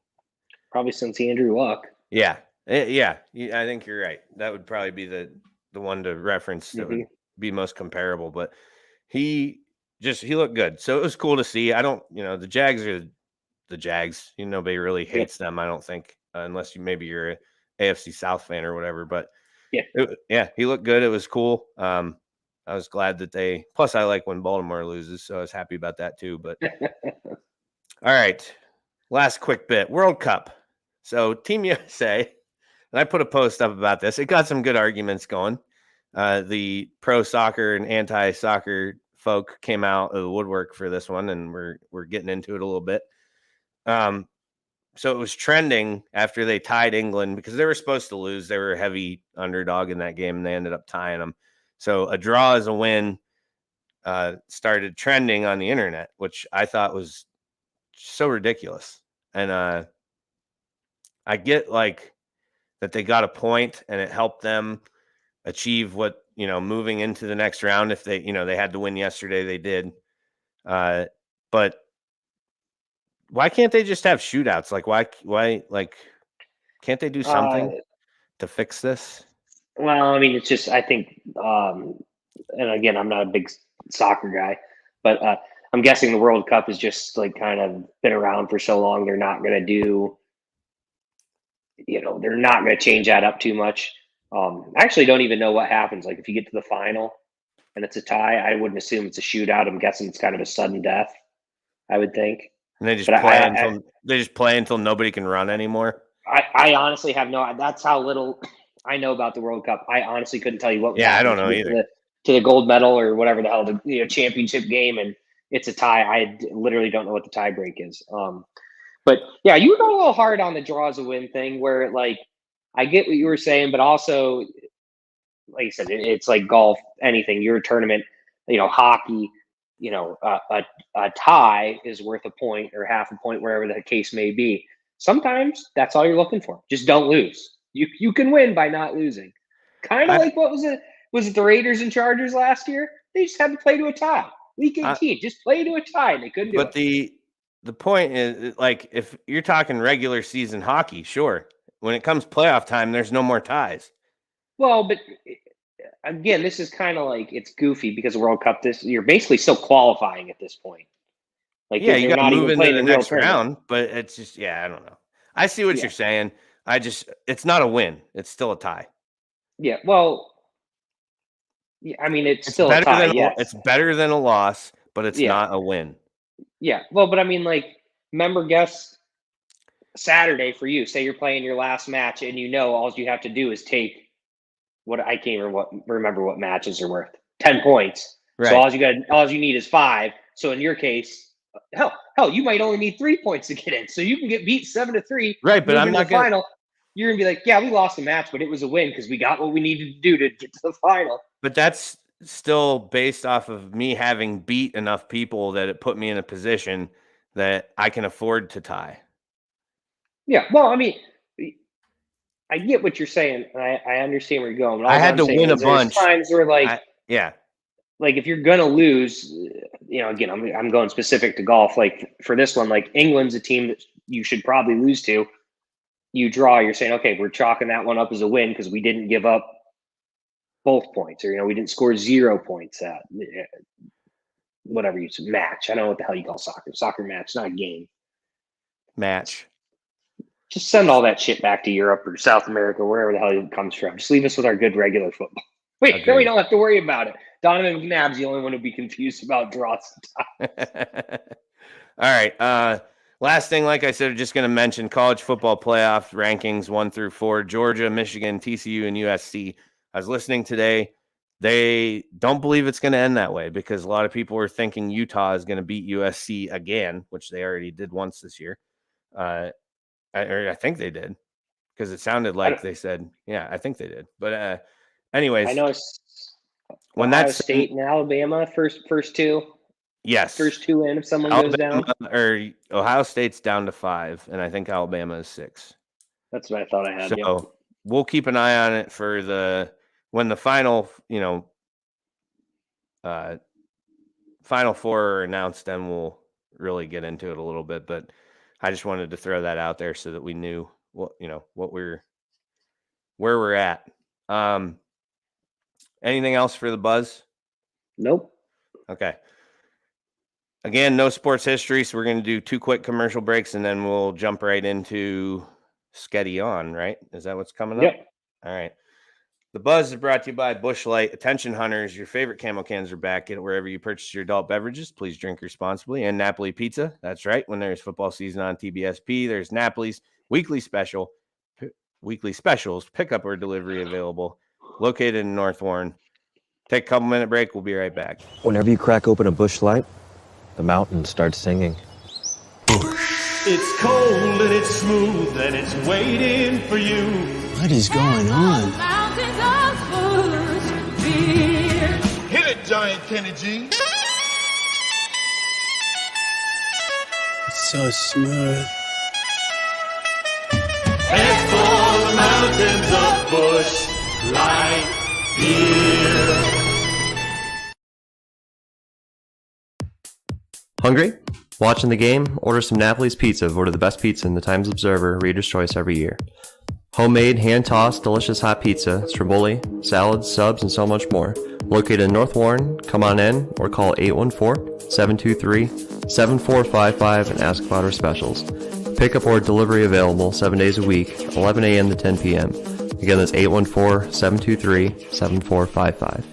Probably since Andrew Luck. Yeah. I think you're right. That would probably be the one to reference that would be most comparable. But he looked good. So it was cool to see. I don't, the Jags are the Jags. Nobody really hates them, I don't think, unless you're a AFC South fan or whatever. But he looked good. It was cool. I was glad that plus I like when Baltimore loses, so I was happy about that too. But all right, last quick bit, World Cup. So Team USA, and I put a post up about this. It got some good arguments going. The pro soccer and anti-soccer folk came out of the woodwork for this one, and we're getting into it a little bit. So it was trending after they tied England, because they were supposed to lose. They were a heavy underdog in that game, and they ended up tying them. So a draw is a win started trending on the internet, which I thought was so ridiculous. And I get that they got a point and it helped them achieve what, moving into the next round. If they, they had to win yesterday, they did. But why can't they just have shootouts? Why can't they do something to fix this? Well, I mean, it's just, I think, and again, I'm not a big soccer guy, but I'm guessing the World Cup is just kind of been around for so long. They're not going to do, they're not going to change that up too much. I actually don't even know what happens. If you get to the final and it's a tie, I wouldn't assume it's a shootout. I'm guessing it's kind of a sudden death, I would think. And they just play until nobody can run anymore. I honestly have that's how little I know about the World Cup. I honestly couldn't tell you what. I don't know either. To the gold medal or whatever the hell, the championship game, and it's a tie. I literally don't know what the tie break is. But yeah, you go a little hard on the draws a win thing, where I get what you were saying, but also, like you said, it's like golf, anything. Your tournament, hockey, a tie is worth a point or half a point, wherever the case may be. Sometimes that's all you're looking for. Just don't lose. You can win by not losing. Kind of like what was it? Was it the Raiders and Chargers last year? They just had to play to a tie. Week 18, just play to a tie, and they couldn't do it. But the point is, if you're talking regular season hockey, sure. When it comes playoff time, there's no more ties. Well, but again, this is kind of it's goofy because the World Cup, you're basically still qualifying at this point. You got to move into the next round, but it's just, I don't know. I see what you're saying. It's not a win. It's still a tie. Yeah, well, I mean, it's still a tie. It's better than a loss, but it's not a win. Yeah, well, but I mean, guess Saturday for you. Say you're playing your last match, and all you have to do is take what I can't remember what matches are worth 10 points. Right. So all you need is 5. So in your case, hell, you might only need 3 points to get in. So you can get beat 7-3. Right, but I'm not final. You're gonna be we lost the match, but it was a win because we got what we needed to do to get to the final. But that's still based off of me having beat enough people that it put me in a position that I can afford to tie. Yeah, well, I mean, I get what you're saying. I understand where you're going. I had to win a bunch. Times where like if you're gonna lose, again, I'm going specific to golf. Like for this one, like England's a team that you should probably lose to. You draw, you're saying, okay, we're chalking that one up as a win because we didn't give up both points, or we didn't score 0 points at whatever you match. I don't know what the hell you call soccer match, not a game. Match. Just send all that shit back to Europe or South America, wherever the hell it comes from. Just leave us with our good regular football. Wait, then we don't have to worry about it. Donovan McNabb's the only one who'd be confused about draws. All right. Last thing, like I said, just going to mention college football playoff rankings 1 through 4. Georgia, Michigan, TCU, and USC. I was listening today. They don't believe it's going to end that way because a lot of people were thinking Utah is going to beat USC again, which they already did once this year. I think they did because it sounded like they said, yeah, I think they did. But anyways, I know when Ohio State and Alabama first two. Yes, first two in if someone Alabama, goes down. Or Ohio State's down to 5, and I think Alabama is 6. That's what I thought I had. So we'll keep an eye on it for when the final, Final Four are announced. Then we'll really get into it a little bit, but I just wanted to throw that out there so that we knew where we're at. Anything else for the buzz? Nope. Okay. Again, no sports history, so we're going to do 2 quick commercial breaks, and then we'll jump right into Sketty On, right? Is that what's coming up? Yep. All right. The buzz is brought to you by Busch Light. Attention hunters, your favorite camo cans are back. Get it wherever you purchase your adult beverages. Please drink responsibly. And Napoli Pizza. That's right. When there's football season on TBSP, there's Napoli's weekly specials, pickup or delivery available, located in North Warren. Take a couple-minute break. We'll be right back. Whenever you crack open a Busch Light, the mountain starts singing. Busch. It's cold and it's smooth and it's waiting for you. What is going on? Hit it, Giant Kenny G. It's so smooth. Head for the mountains of Busch Light here. Hungry? Watching the game? Order some Napoli's Pizza, voted the best pizza in the Times Observer Reader's Choice every year. Homemade, hand-tossed, delicious hot pizza, stromboli, salads, subs, and so much more. Located in North Warren, come on in or call 814-723-7455 and ask about our specials. Pickup or delivery available 7 days a week, 11 a.m. to 10 p.m. Again, that's 814-723-7455.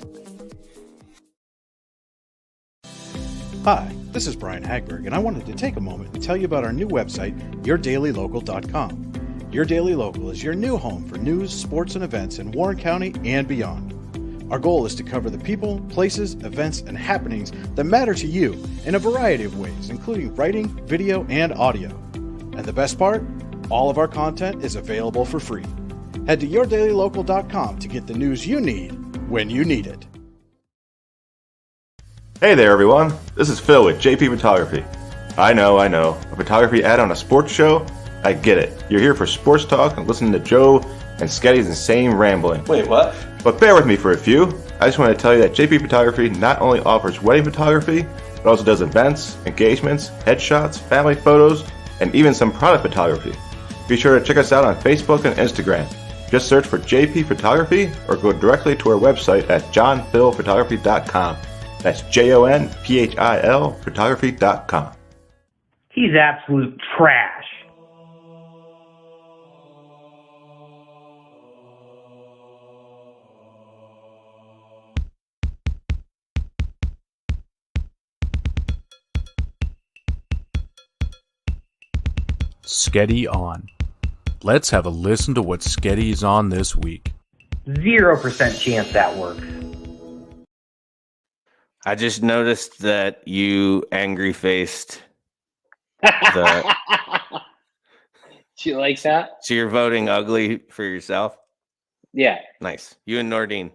Hi, this is Brian Hagberg, and I wanted to take a moment and tell you about our new website, yourdailylocal.com. Your Daily Local is your new home for news, sports, and events in Warren County and beyond. Our goal is to cover the people, places, events, and happenings that matter to you in a variety of ways, including writing, video, and audio. And the best part? All of our content is available for free. Head to yourdailylocal.com to get the news you need when you need it. Hey there, everyone. This is Phil with JP Photography. I know. A photography ad on a sports show? I get it. You're here for sports talk and listening to Joe and Sketty's insane rambling. Wait, what? But bear with me for a few. I just want to tell you that JP Photography not only offers wedding photography, but also does events, engagements, headshots, family photos, and even some product photography. Be sure to check us out on Facebook and Instagram. Just search for JP Photography or go directly to our website at johnphilphotography.com. That's JONPHIL photography.com. He's absolute trash. Sketty On. Let's have a listen to what Sketty's on this week. 0% chance that works. I just noticed that you angry-faced the... Do you like that? So you're voting ugly for yourself? Yeah. Nice. You and Nordine.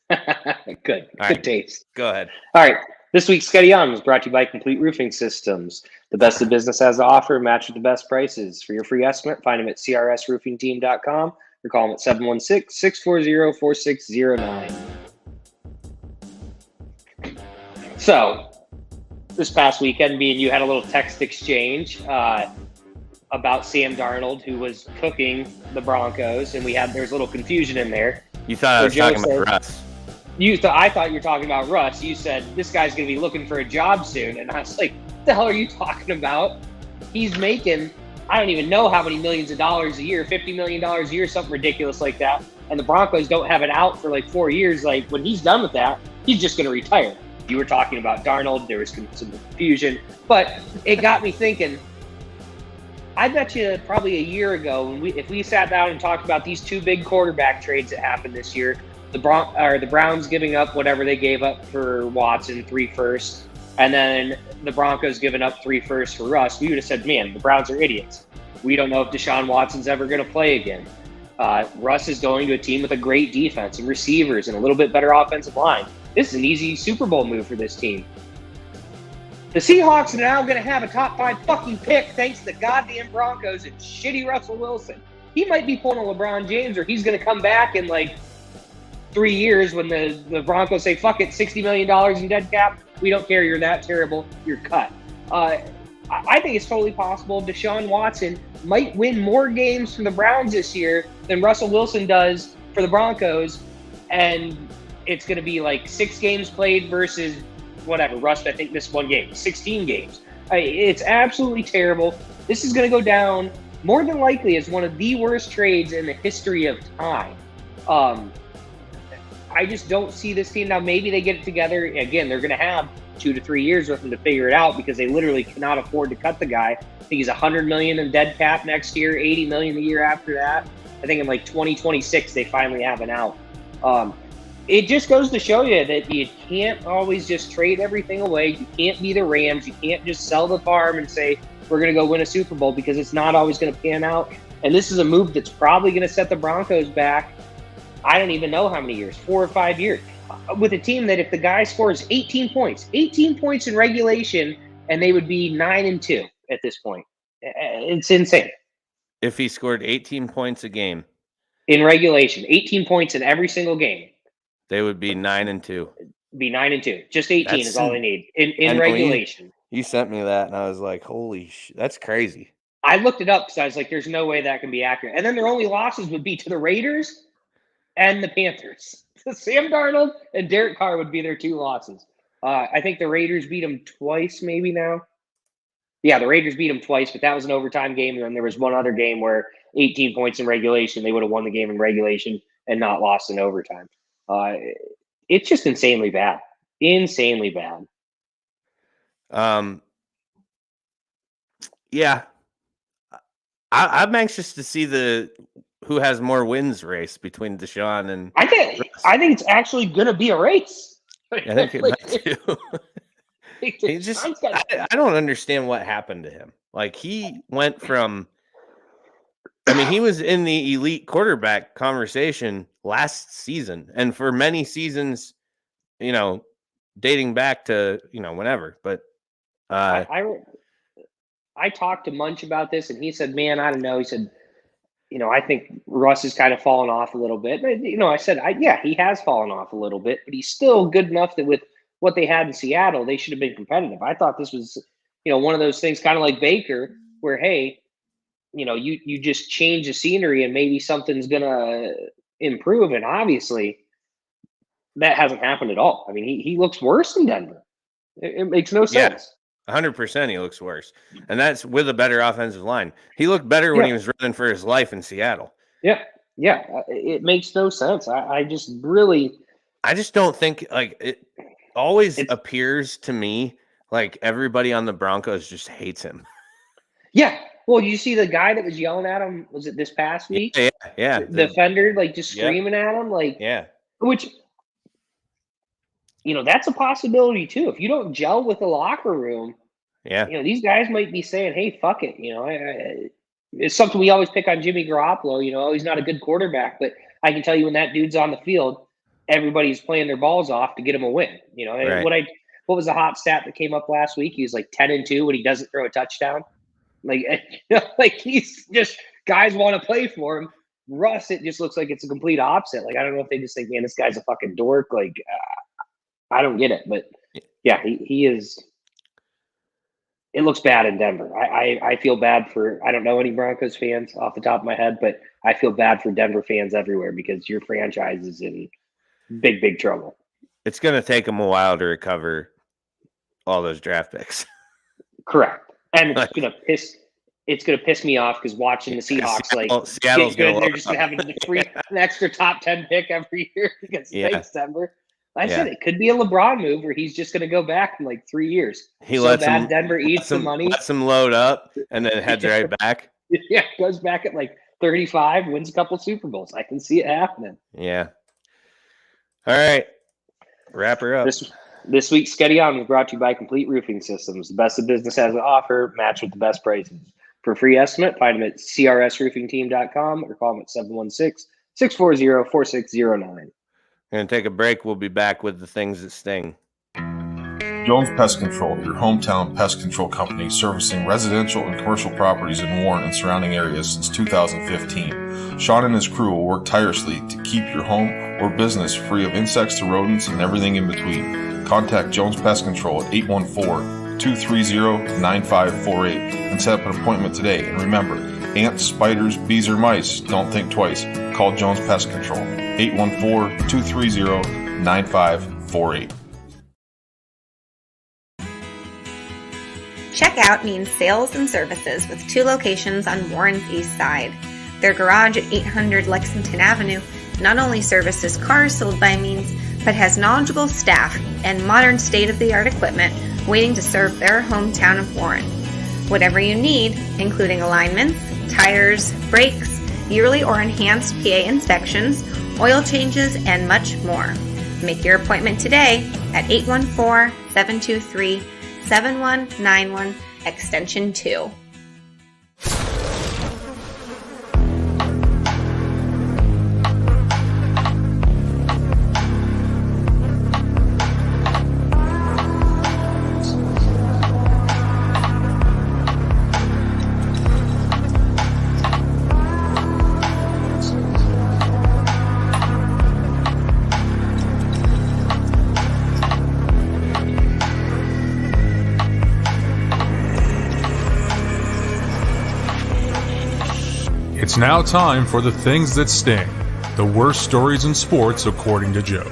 Good. All Good right. taste. Go ahead. All right. This week's Sketty On was brought to you by Complete Roofing Systems. The best the business has to offer, match with the best prices. For your free estimate, find them at crsroofingteam.com or call them at 716-640-4609. So this past weekend, me and you had a little text exchange about Sam Darnold, who was cooking the Broncos, and there's a little confusion in there. You thought I was talking about Russ. I thought you were talking about Russ. You said this guy's going to be looking for a job soon, and I was like, "What the hell are you talking about? He's making, I don't even know how many millions of dollars a year, $50 million a year, something ridiculous like that. And the Broncos don't have it out for like 4 years. Like when he's done with that, he's just going to retire." You were talking about Darnold. There was some confusion, but it got me thinking. I bet you probably a year ago, if we sat down and talked about these two big quarterback trades that happened this year, the Browns giving up whatever they gave up for Watson, 3 firsts, and then the Broncos giving up 3 firsts for Russ, we would have said, man, the Browns are idiots. We don't know if Deshaun Watson's ever going to play again. Russ is going to a team with a great defense and receivers and a little bit better offensive line. This is an easy Super Bowl move for this team. The Seahawks are now going to have a top 5 fucking pick thanks to the goddamn Broncos and shitty Russell Wilson. He might be pulling a LeBron James, or he's going to come back in like 3 years when the Broncos say, fuck it, $60 million in dead cap. We don't care. You're that terrible. You're cut. I think it's totally possible Deshaun Watson might win more games for the Browns this year than Russell Wilson does for the Broncos. And it's going to be like 6 games played versus whatever. Russ, I think, missed 1 game, 16 games. It's absolutely terrible. This is going to go down more than likely as one of the worst trades in the history of time. I just don't see this team. Now, maybe they get it together. Again, they're going to have 2 to 3 years with them to figure it out because they literally cannot afford to cut the guy. I think he's $100 million in dead cap next year, $80 million the year after that. I think in like 2026, they finally have an out. It just goes to show you that you can't always just trade everything away. You can't be the Rams. You can't just sell the farm and say, we're going to go win a Super Bowl, because it's not always going to pan out. And this is a move that's probably going to set the Broncos back, I don't even know how many years, 4 or 5 years, with a team that if the guy scores 18 points in regulation, and they would be 9-2 at this point. It's insane. If he scored 18 points a game in regulation, 18 points in every single game, they would be 9-2. Be 9-2. Just 18 is all they need in regulation. You sent me that, and I was like, "Holy shit, that's crazy." I looked it up because I was like, "There's no way that can be accurate." And then their only losses would be to the Raiders and the Panthers. Sam Darnold and Derek Carr would be their 2 losses. I think the Raiders beat them twice, maybe now. Yeah, the Raiders beat them twice, but that was an overtime game. And then there was one other game where 18 points in regulation, they would have won the game in regulation and not lost in overtime. It's just insanely bad. Insanely bad. Yeah. I'm anxious to see who has more wins race between Deshaun and I think it's actually going to be a race. I think it might too. I don't understand what happened to him. Like, he went from, I mean, he was in the elite quarterback conversation last season, and for many seasons, dating back to, whenever. But I talked to Munch about this, and he said, man, I don't know. He said, I think Russ has kind of fallen off a little bit. I said, yeah, he has fallen off a little bit, but he's still good enough that with what they had in Seattle, they should have been competitive. I thought this was, one of those things kind of like Baker, where, hey, you just change the scenery and maybe something's going to improve. And obviously that hasn't happened at all. I mean, he looks worse in Denver. It makes no sense. 100% he looks worse. And that's with a better offensive line. He looked better when he was running for his life in Seattle. Yeah. It makes no sense. I just don't think, like, it always appears to me like everybody on the Broncos just hates him. Yeah. Well, you see the guy that was yelling at him, was it this past week? Yeah. The defender, like, just screaming at him, like, which, that's a possibility too. If you don't gel with the locker room, these guys might be saying, hey, fuck it. It's something we always pick on Jimmy Garoppolo. He's not a good quarterback, but I can tell you when that dude's on the field, everybody's playing their balls off to get him a win. Right. What was the hot stat that came up last week? He was like 10-2 when he doesn't throw a touchdown. Like he's just, guys want to play for him. Russ, it just looks like it's a complete opposite. Like, I don't know if they just think, man, this guy's a fucking dork. Like, I don't get it, but yeah, he is. It looks bad in Denver. I feel bad for. I don't know any Broncos fans off the top of my head, but I feel bad for Denver fans everywhere because your franchise is in big trouble. It's going to take them a while to recover all those draft picks. Correct, and it's gonna piss me off because watching the Seahawks Seattle's get good, going they're just gonna have an extra top 10 pick every year because thanks Denver. I said it could be a LeBron move where he's just gonna go back in like 3 years. He lets him, Denver eats the money, lets him load up, and then heads right back. Yeah, goes back at like 35, wins a couple Super Bowls. I can see it happening. Yeah. All right, wrap her up. This week's Sketty On was brought to you by Complete Roofing Systems. The best the business has to offer, matched with the best prices. For a free estimate, find them at crsroofingteam.com or call them at 716-640-4609. We're going to take a break. We'll be back with the things that sting. Jones Pest Control, your hometown pest control company servicing residential and commercial properties in Warren and surrounding areas since 2015. Sean and his crew will work tirelessly to keep your home or business free of insects to rodents and everything in between. Contact Jones Pest Control at 814-230-9548 and set up an appointment today. And remember, ants, spiders, bees, or mice, don't think twice. Call Jones Pest Control, 814-230-9548. Checkout means sales and services with 2 locations on Warren's East Side. Their garage at 800 Lexington Avenue not only services cars sold by Means, but has knowledgeable staff and modern state-of-the-art equipment waiting to serve their hometown of Warren. Whatever you need, including alignments, tires, brakes, yearly or enhanced PA inspections, oil changes, and much more. Make your appointment today at 814-723-7191, extension 2. It's now time for the things that sting. The worst stories in sports, according to Joe.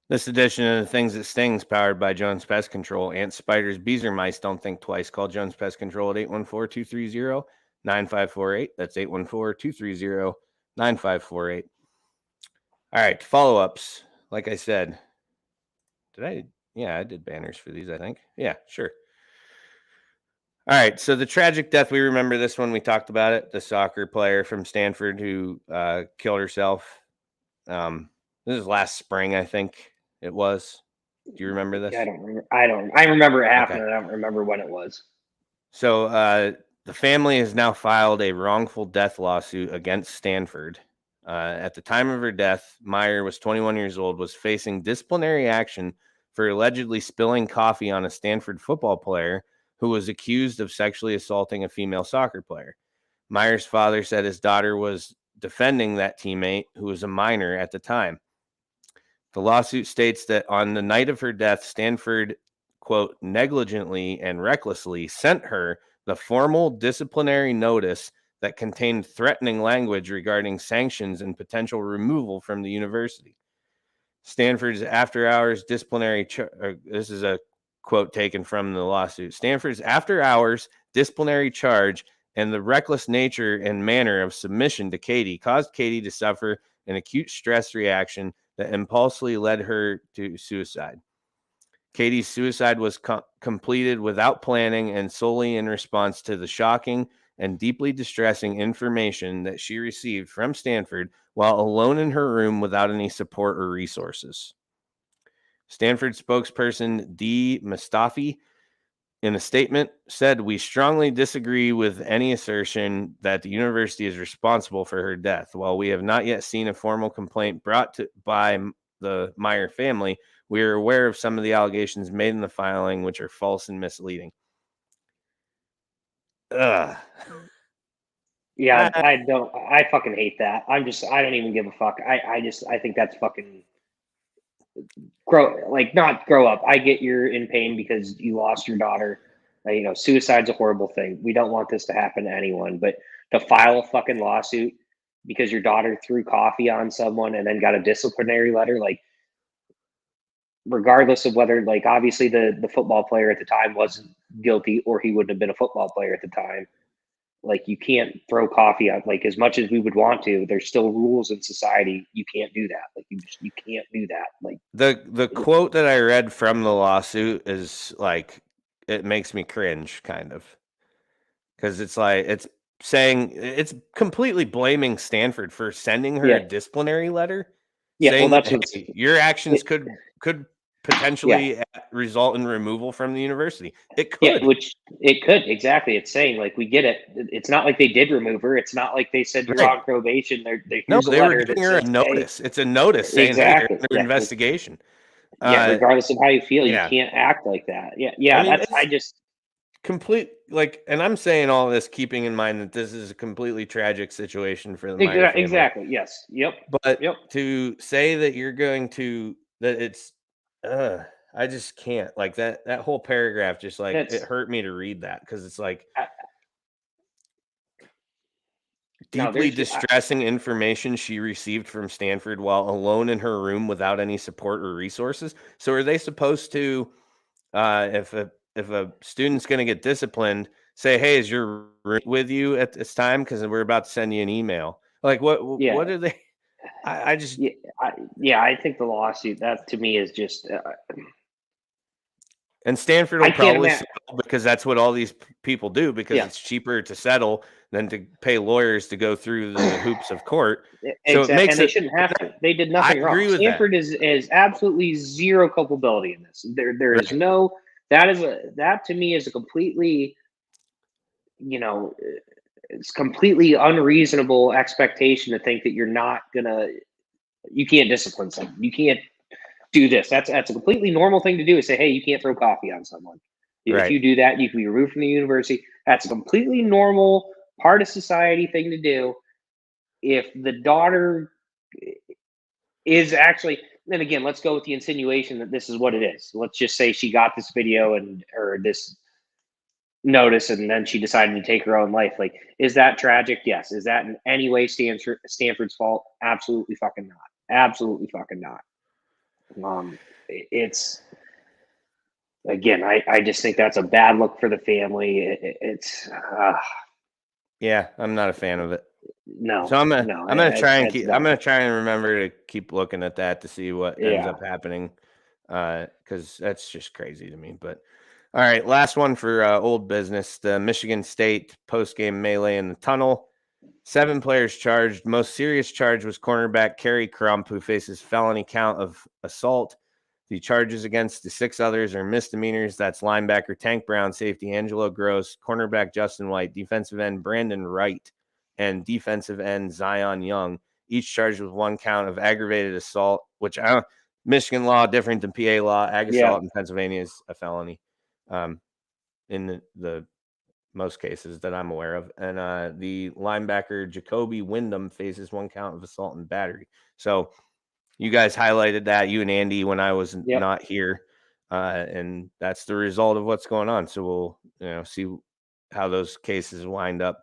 This edition of the Things That Stings, powered by Jones Pest Control. Ants, spiders, bees, or mice, don't think twice. Call Jones Pest Control at 814-230-9548. That's 814-230-9548. All right, follow-ups. Like I said, I did banners for these, I think. Yeah, sure. All right, so the tragic death, we remember this one. We talked about it. The soccer player from Stanford who killed herself. This is last spring, I think it was. Do you remember this? I don't remember. I remember it happening. Okay. I don't remember when it was. So the family has now filed a wrongful death lawsuit against Stanford. At the time of her death, Meyer was 21 years old, was facing disciplinary action for allegedly spilling coffee on a Stanford football player who was accused of sexually assaulting a female soccer player. Meyer's father said his daughter was defending that teammate, who was a minor at the time. The lawsuit states that on the night of her death, Stanford, quote, negligently and recklessly sent her the formal disciplinary notice that contained threatening language regarding sanctions and potential removal from the university. Stanford's after-hours disciplinary this is a quote taken from the lawsuit. Stanford's after-hours disciplinary charge and the reckless nature and manner of submission to Katie caused Katie to suffer an acute stress reaction that impulsively led her to suicide. Katie's suicide was completed without planning and solely in response to the shocking and deeply distressing information that she received from Stanford while alone in her room without any support or resources. Stanford spokesperson Dee Mustafi, in a statement, said, "We strongly disagree with any assertion that the university is responsible for her death. While we have not yet seen a formal complaint brought by the Meyer family, we are aware of some of the allegations made in the filing, which are false and misleading." Ugh. Yeah, I fucking hate that. I don't even give a fuck. I think that's fucking not grow up. I get you're in pain because you lost your daughter. Suicide's a horrible thing. We don't want this to happen to anyone, but to file a fucking lawsuit because your daughter threw coffee on someone and then got a disciplinary letter, regardless of whether, obviously the football player at the time wasn't guilty or he wouldn't have been a football player at the time. You can't throw coffee out. As much as we would want to, there's still rules in society. You can't do that. You can't do that. The quote that I read from the lawsuit is it makes me cringe, kind of, because it's saying it's completely blaming Stanford for sending her a disciplinary letter. Yeah, saying well, that's that, hey, your actions could potentially result in removal from the university. It could. Yeah, which it could, exactly. It's saying, we get it. It's not like they did remove her. It's not like they said you're on probation. They were giving her a notice. It's a notice saying, exactly. Hey, you're under investigation. Regardless of how you feel, you can't act like that. And I'm saying all this keeping in mind that this is a completely tragic situation for the Meyer family. Exactly. Yes. Yep. But to say that you're going to I just can't. That whole paragraph just it hurt me to read that, because it's deeply distressing information she received from Stanford while alone in her room without any support or resources. So are they supposed to, if a student's going to get disciplined, say, hey, is your room with you at this time? Because we're about to send you an email. What are they? I think the lawsuit, that to me is just. And Stanford will probably settle, because that's what all these people do, because it's cheaper to settle than to pay lawyers to go through the hoops of court. So it makes they shouldn't have to. They did nothing wrong. Stanford is absolutely zero culpability in this. There is no. That to me is a completely, it's completely unreasonable expectation to think that you can't discipline someone. You can't do this. That's a completely normal thing to do, is say, hey, you can't throw coffee on someone. If you do that, you can be removed from the university. That's a completely normal part of society thing to do. If the daughter is actually, then again, let's go with the insinuation that this is what it is. Let's just say she got this video or this notice, and then she decided to take her own life. Is that tragic? Yes. Is that in any way Stanford's fault? Absolutely fucking not. Absolutely fucking not. It's, again, I just think that's a bad look for the family. I'm not a fan of it. No. So I'm gonna try and remember to keep looking at that to see what ends up happening, because that's just crazy to me. But all right, last one for old business: the Michigan State post-game melee in the tunnel. 7 players charged. Most serious charge was cornerback Kerry Crump, who faces felony count of assault. The charges against the 6 others are misdemeanors. That's linebacker Tank Brown, safety Angelo Gross, cornerback Justin White, defensive end Brandon Wright, and defensive end Zion Young, each charged with 1 count of aggravated assault, which Michigan law different than PA law. Assault in Pennsylvania is a felony in the most cases that I'm aware of. And the linebacker Jacoby Wyndham faces 1 count of assault and battery. So you guys highlighted that, you and Andy, when I was not here, and that's the result of what's going on. So we'll see how those cases wind up.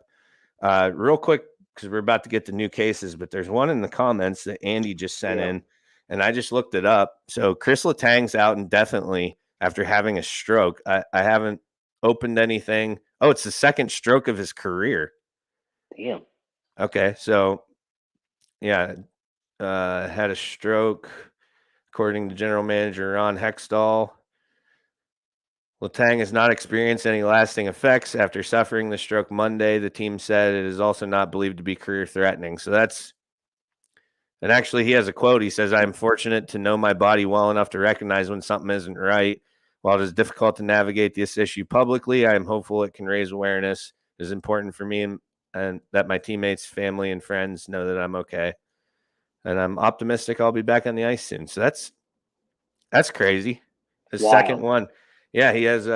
Real quick, because we're about to get to new cases, but there's one in the comments that Andy just sent in, and I just looked it up. So Chris Letang's out indefinitely after having a stroke. I haven't opened anything. Oh, it's the 2nd stroke of his career. Damn. Okay, so had a stroke, according to general manager Ron Hextall. Letang has not experienced any lasting effects after suffering the stroke Monday. The team said it is also not believed to be career-threatening. So and actually he has a quote. He says, "I'm fortunate to know my body well enough to recognize when something isn't right. While it is difficult to navigate this issue publicly, I am hopeful it can raise awareness. It is important for me and that my teammates, family, and friends know that I'm okay. And I'm optimistic I'll be back on the ice soon." So that's crazy. His second one. Yeah, he has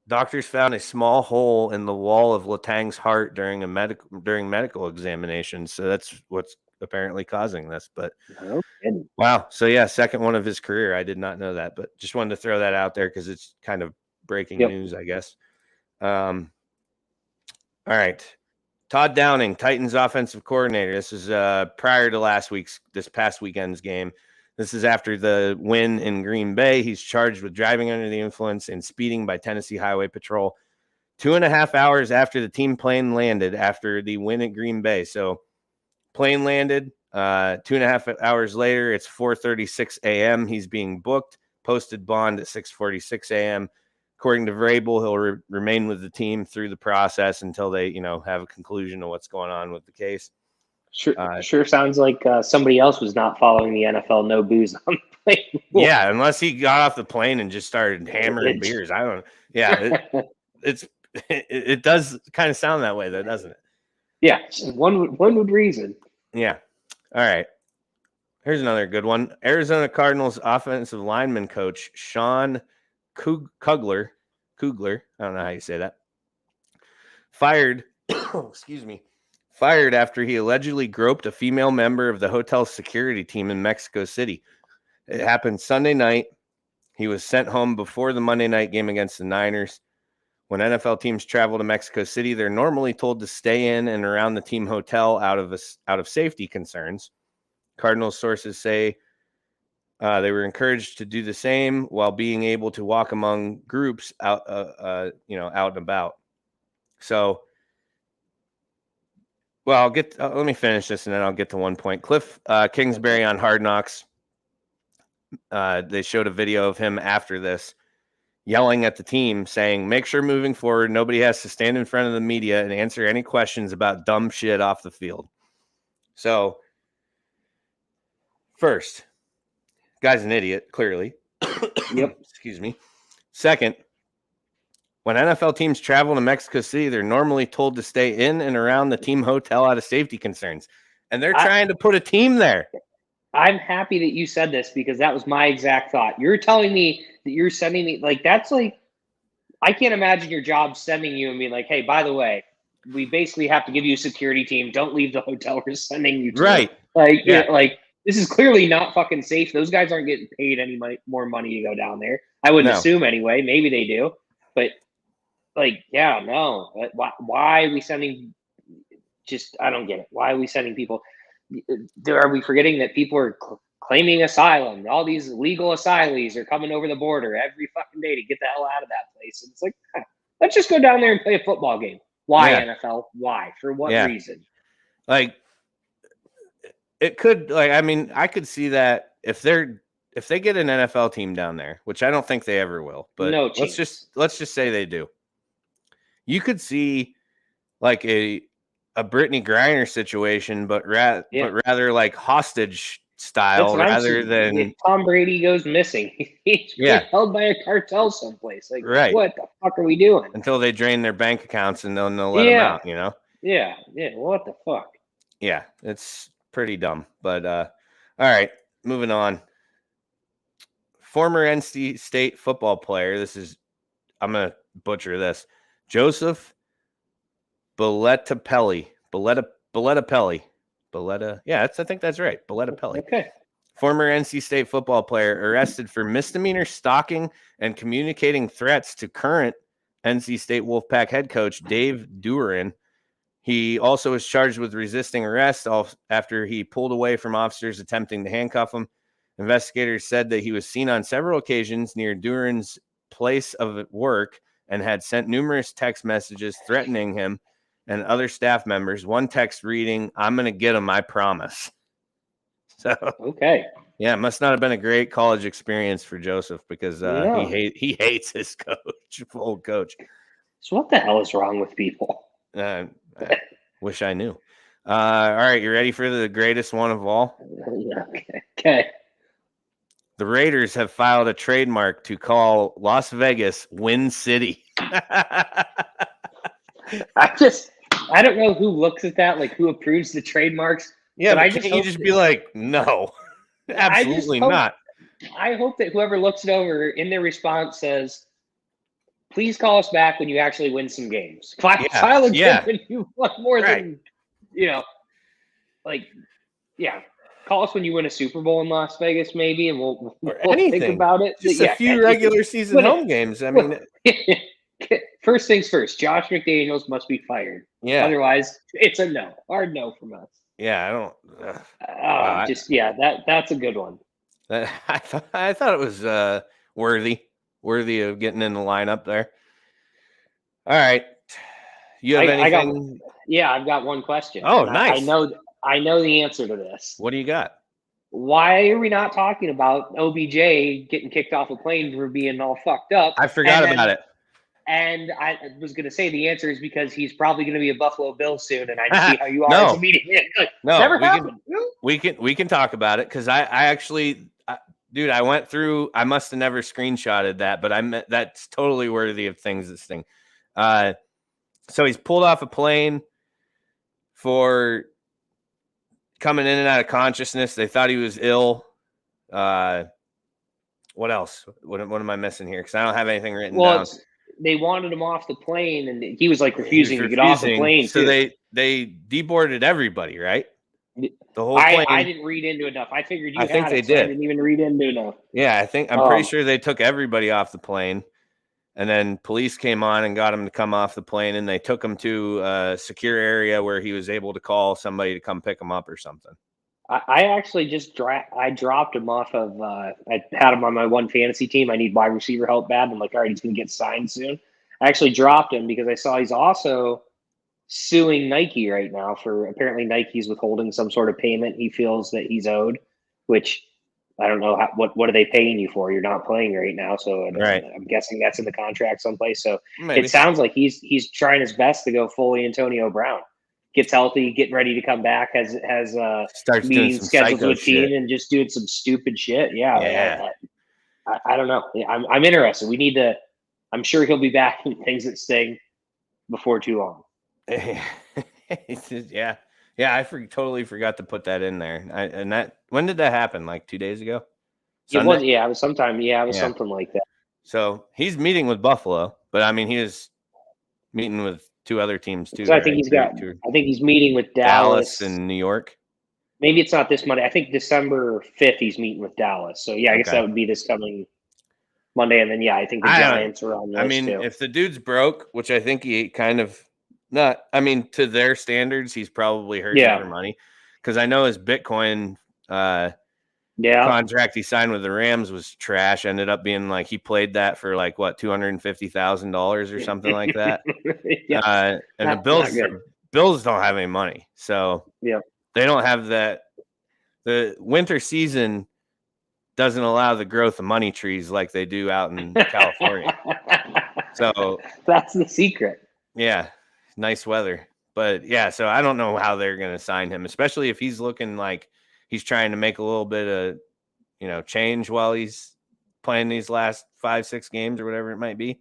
Doctors found a small hole in the wall of Letang's heart during medical examination. So that's what's apparently causing this. But wow. So yeah, second one of his career. I did not know that, but just wanted to throw that out there because it's kind of breaking news, I guess. All right. Todd Downing, Titans offensive coordinator. This is prior to this past weekend's game. This is after the win in Green Bay. He's charged with driving under the influence and speeding by Tennessee Highway Patrol 2.5 hours after the team plane landed after the win at Green Bay. So plane landed 2.5 hours later. It's 4:36 a.m. He's being booked, posted bond at 6:46 a.m. According to Vrabel, he'll remain with the team through the process until they, have a conclusion of what's going on with the case. Sure sounds like somebody else was not following the NFL no booze on the plane. Yeah, unless he got off the plane and just started hammering beers. I don't know. Yeah, it does kind of sound that way, though, doesn't it? Yeah, one would reason. Yeah. All right. Here's another good one. Arizona Cardinals offensive lineman coach Sean Kugler, I don't know how you say that, fired after he allegedly groped a female member of the hotel's security team in Mexico City. It happened Sunday night. He was sent home before the Monday night game against the Niners. When NFL teams travel to Mexico City, they're normally told to stay in and around the team hotel out of safety concerns. Cardinals sources say they were encouraged to do the same while being able to walk among groups out and about. So, well, let me finish this and then I'll get to one point. Cliff Kingsbury on Hard Knocks. They showed a video of him after this yelling at the team saying, make sure moving forward, nobody has to stand in front of the media and answer any questions about dumb shit off the field. So, first, guy's an idiot, clearly. Yep. Excuse me. Second, when NFL teams travel to Mexico City, they're normally told to stay in and around the team hotel out of safety concerns. And they're trying to put a team there. I'm happy that you said this because that was my exact thought. You're telling me that you're sending me, that's like, I can't imagine your job sending you and being like, hey, by the way, we basically have to give you a security team. Don't leave the hotel we're sending you to. Right. This is clearly not fucking safe. Those guys aren't getting paid any more money to go down there. I wouldn't assume anyway. Maybe they do. But, no. Why are we sending I don't get it. Why are we sending people? Are we forgetting that people are claiming asylum? All these illegal asylees are coming over the border every fucking day to get the hell out of that place. And it's like, let's just go down there and play a football game. Why, NFL? Why? For what reason? It could, I could see that if they get an NFL team down there, which I don't think they ever will, but let's just say they do. You could see like a Brittany Griner situation, but rather like hostage style rather than if Tom Brady goes missing. He's held by a cartel someplace. Like, what the fuck are we doing? Until they drain their bank accounts and they'll let them out, Yeah. What the fuck? Yeah, it's pretty dumb. But all right, moving on. Former NC State football player. I'm gonna butcher this. Joseph Belletapelli. Yeah, I think that's right. Belletapelli. Okay. Former NC State football player arrested for misdemeanor stalking and communicating threats to current NC State Wolfpack head coach Dave Duran. He also was charged with resisting arrest after he pulled away from officers attempting to handcuff him. Investigators said that he was seen on several occasions near Duran's place of work and had sent numerous text messages threatening him and other staff members. One text reading, "I'm going to get him, I promise." So, okay. Yeah, it must not have been a great college experience for Joseph because he hates his coach, old coach. So what the hell is wrong with people? I wish I knew. All right, you ready for the greatest one of all? Okay. The Raiders have filed a trademark to call Las Vegas Win City. I don't know who looks at that, like who approves the trademarks. Yeah, but can't you just be like, no, absolutely not. I hope that whoever looks it over in their response says, please call us back when you actually win some games. File a tip when you won more than, call us when you win a Super Bowl in Las Vegas, maybe, and we'll think about it. Just a few regular season home games. I mean, first things first, Josh McDaniels must be fired. Yeah. Otherwise, it's a no. Hard no from us. Yeah, I don't. That's a good one. I thought it was worthy of getting in the lineup there. All right, you have anything? I've got one question. Oh, nice. I know the answer to this. What do you got? Why are we not talking about OBJ getting kicked off a plane for being all fucked up? I forgot about it. And I was going to say the answer is because he's probably going to be a Buffalo Bill soon, and I see how you are as a media. Never happened. We can talk about it because I actually, dude, I went through. I must have never screenshotted that, but that's totally worthy of things. This thing. So he's pulled off a plane for coming in and out of consciousness. They thought he was ill. What else? What am I missing here? Because I don't have anything written down. They wanted him off the plane, and he was like refusing to get off the plane. So they deboarded everybody, right? The whole plane. I didn't read into enough. I figured I think they did. So I didn't even read into enough. Yeah, I'm pretty sure they took everybody off the plane, and then police came on and got him to come off the plane, and they took him to a secure area where he was able to call somebody to come pick him up or something. I actually just dropped him off of I had him on my one fantasy team. I need wide receiver help bad. I'm like, all right, he's going to get signed soon. I actually dropped him because I saw he's also suing Nike right now for apparently Nike's withholding some sort of payment he feels that he's owed, which I don't know what are they paying you for? You're not playing right now, so I'm guessing that's in the contract someplace. So It sounds like he's trying his best to go fully Antonio Brown. Gets healthy, getting ready to come back, has meetings scheduled with team and just doing some stupid shit. Yeah. I don't know. I'm interested. We need to. I'm sure he'll be back in things that sting before too long. Yeah. I totally forgot to put that in there. When did that happen? Like 2 days ago? Sunday? It was sometime. Yeah, it was something like that. So he's meeting with Buffalo, but I mean, he is meeting with two other teams too. So I think I think he's meeting with Dallas and New York. Maybe it's not this Monday. I think December 5th he's meeting with Dallas. So I guess that would be this coming Monday. And then I think the Giants are on those too. If the dude's broke, which I think he kind of not. I mean, to their standards, he's probably hurting for money because I know his Bitcoin contract he signed with the Rams was trash. Ended up being like he played that for like what $250,000 or something like that. And the Bills don't have any money, so they don't have that. The winter season doesn't allow the growth of money trees like they do out in California. So that's the secret. Yeah, nice weather, but so I don't know how they're going to sign him, especially if he's looking like he's trying to make a little bit of, change while he's playing these last 5-6 games or whatever it might be.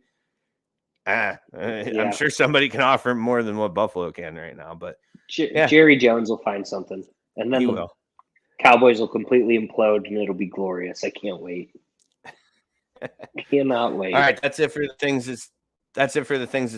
I'm sure somebody can offer him more than what Buffalo can right now, but Jerry Jones will find something, and then the Cowboys will completely implode, and it'll be glorious. I can't wait. Cannot wait. All right, that's it for the things that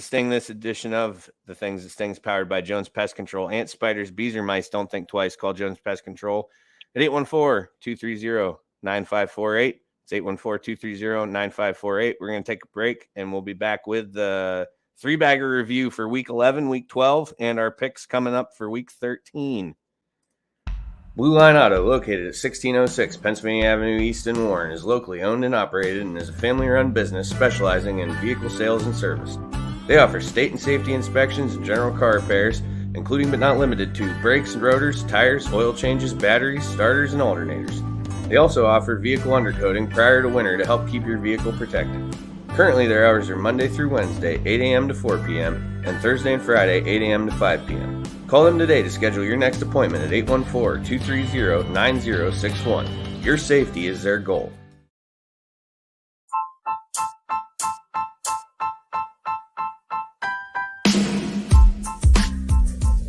sting. This edition of the Things That Stings, powered by Jones Pest Control. Ants, spiders, bees, or mice, don't think twice. Call Jones Pest Control at 814-230-9548. It's 814-230-9548. We're going to take a break, and we'll be back with the 3-bagger review for Week 11, Week 12, and our picks coming up for Week 13. Blue Line Auto, located at 1606 Pennsylvania Avenue East in Warren, is locally owned and operated and is a family-run business specializing in vehicle sales and service. They offer state and safety inspections and general car repairs, including but not limited to brakes and rotors, tires, oil changes, batteries, starters, and alternators. They also offer vehicle undercoating prior to winter to help keep your vehicle protected. Currently, their hours are Monday through Wednesday, 8 a.m. to 4 p.m., and Thursday and Friday, 8 a.m. to 5 p.m. Call them today to schedule your next appointment at 814-230-9061. Your safety is their goal.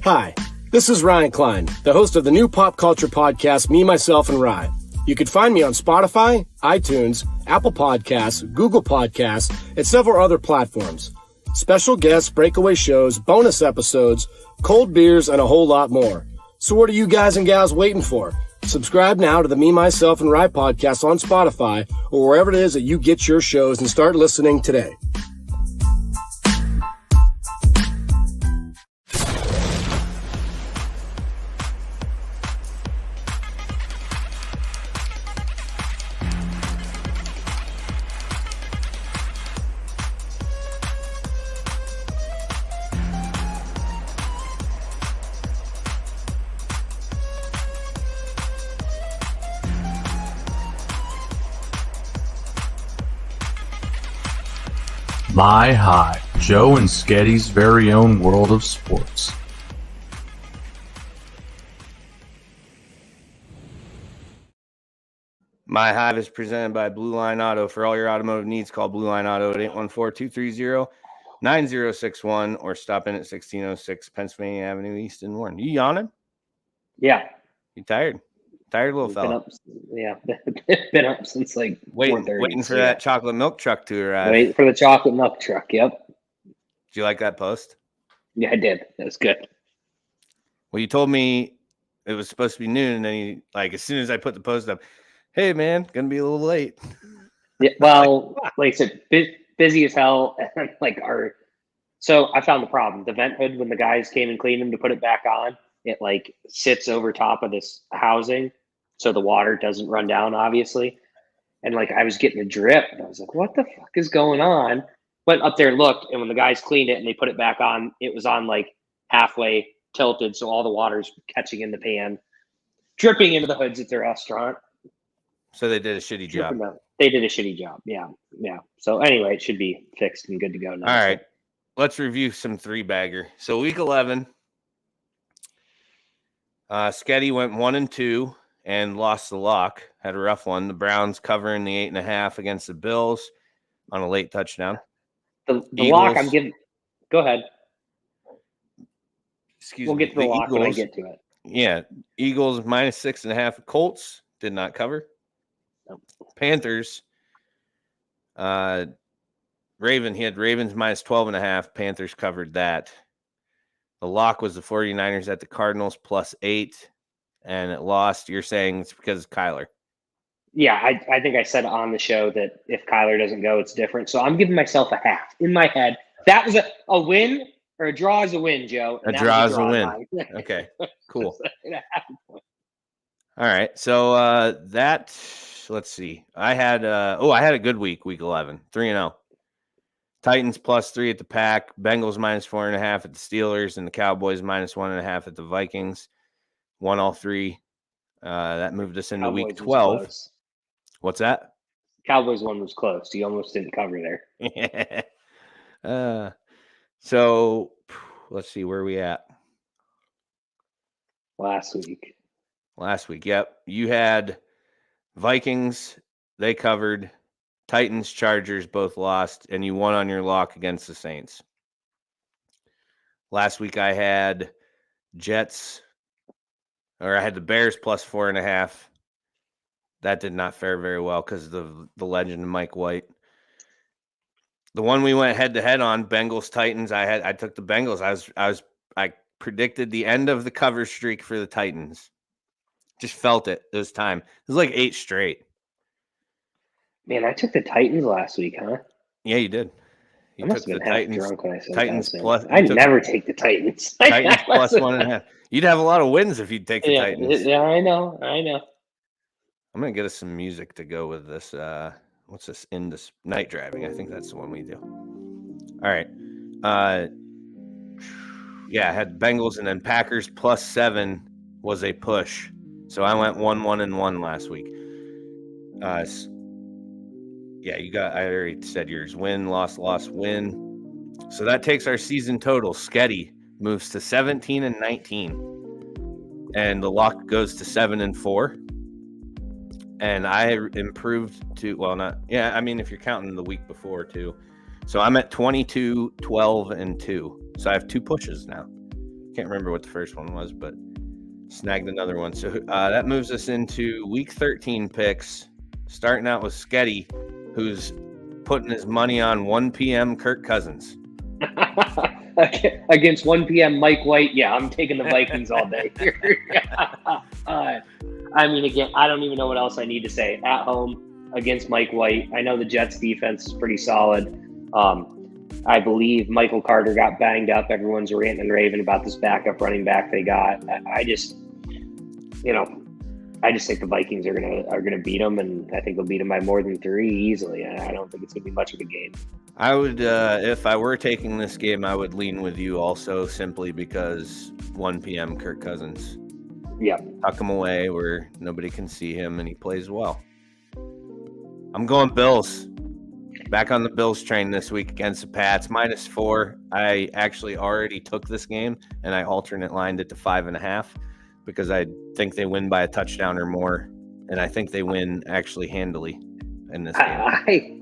Hi, this is Ryan Klein, the host of the new pop culture podcast, Me, Myself, and Ryan. You can find me on Spotify, iTunes, Apple Podcasts, Google Podcasts, and several other platforms. Special guests, breakaway shows, bonus episodes, cold beers, and a whole lot more. So what are you guys and gals waiting for? Subscribe now to the Me, Myself, and Rye podcast on Spotify or wherever it is that you get your shows and start listening today. My High, Joe and Sketty's very own world of sports. My Hive is presented by Blue Line Auto. For all your automotive needs, call Blue Line Auto at 814-230-9061 or stop in at 1606 Pennsylvania Avenue East in Warren. You yawning? Yeah. You tired? Tired little fella. Been up since like waiting for that chocolate milk truck to arrive. Wait for the chocolate milk truck. Yep. Did you like that post? Yeah, I did. That was good. Well, you told me it was supposed to be noon, and then as soon as I put the post up, hey man, gonna be a little late. Yeah. Well, like I said, busy as hell, and so I found the problem. The vent hood, when the guys came and cleaned them to put it back on, it sits over top of this housing, so the water doesn't run down, obviously. And I was getting a drip, and I was like, "What the fuck is going on?" Went up there, looked, and when the guys cleaned it and they put it back on, it was on halfway tilted, so all the water's catching in the pan, dripping into the hoods at the restaurant. So they did a shitty job. They did a shitty job. Yeah. So anyway, it should be fixed and good to go now. All right, let's review some 3-bagger. So week 11. Sketty went 1-2 and lost the lock. Had a rough one. The Browns covering the 8.5 against the Bills on a late touchdown. The lock I'm giving. Go ahead. We'll get to the lock when I get to it. Yeah, Eagles -6.5. Colts did not cover. Nope. Panthers. He had Ravens -12.5. Panthers covered that. The lock was the 49ers at the Cardinals +8, and it lost. You're saying it's because of Kyler. Yeah, I think I said on the show that if Kyler doesn't go, it's different. So I'm giving myself a half in my head. That was a win, or a draw is a win, Joe. A draw is a win. Okay, cool. All right, so let's see. I had a good week 11, 3-0. Titans +3 at the Pack, Bengals -4.5 at the Steelers, and the Cowboys -1.5 at the Vikings. Won all three. That moved us into week 12. What's that? Cowboys one was close. You almost didn't cover there. So let's see where we at. Last week, yep. You had Vikings, they covered. Titans, Chargers both lost, and you won on your lock against the Saints. Last week I had I had the Bears +4.5. That did not fare very well because of the legend of Mike White. The one we went head-to-head on, Bengals, Titans, I took the Bengals. I predicted the end of the cover streak for the Titans. Just felt it this time. It was 8 straight. Man, I took the Titans last week, huh? Yeah, you did. I must have been half drunk when I said Titans that. plus. I never take the Titans. Titans +1.5. You'd have a lot of wins if you'd take the Titans. Yeah, I know. I'm gonna get us some music to go with this. What's this? In this night driving. I think that's the one we do. All right. Yeah, I had Bengals and then Packers +7 was a push. So I went 1-1-1 last week. Yeah, I already said yours. Win, loss, win. So that takes our season total. Sketty moves to 17-19. And the lock goes to 7-4. And I improved to, if you're counting the week before too. So I'm at 22-12-2. So I have 2 pushes now. Can't remember what the first one was, but Snagged another one. So that moves us into week 13 picks, starting out with Sketty, who's putting his money on 1 p.m. Kirk Cousins. Against 1 p.m. Mike White. Yeah, I'm taking the Vikings all day. I mean, again, I don't even know what else I need to say. At home against Mike White. I know the Jets defense is pretty solid. I believe Michael Carter got banged up. Everyone's ranting and raving about this backup running back they got. I just think the Vikings are gonna beat them, and I think they'll beat them by more than 3 easily. I don't think it's gonna be much of a game. I would, if I were taking this game, I would lean with you also, simply because 1 p.m. Kirk Cousins. Yeah, tuck him away where nobody can see him, and he plays well. I'm going Bills. Back on the Bills train this week against the Pats, -4. I actually already took this game, and I alternate lined it to 5.5 because I think they win by a touchdown or more, and I think they win actually handily in this game.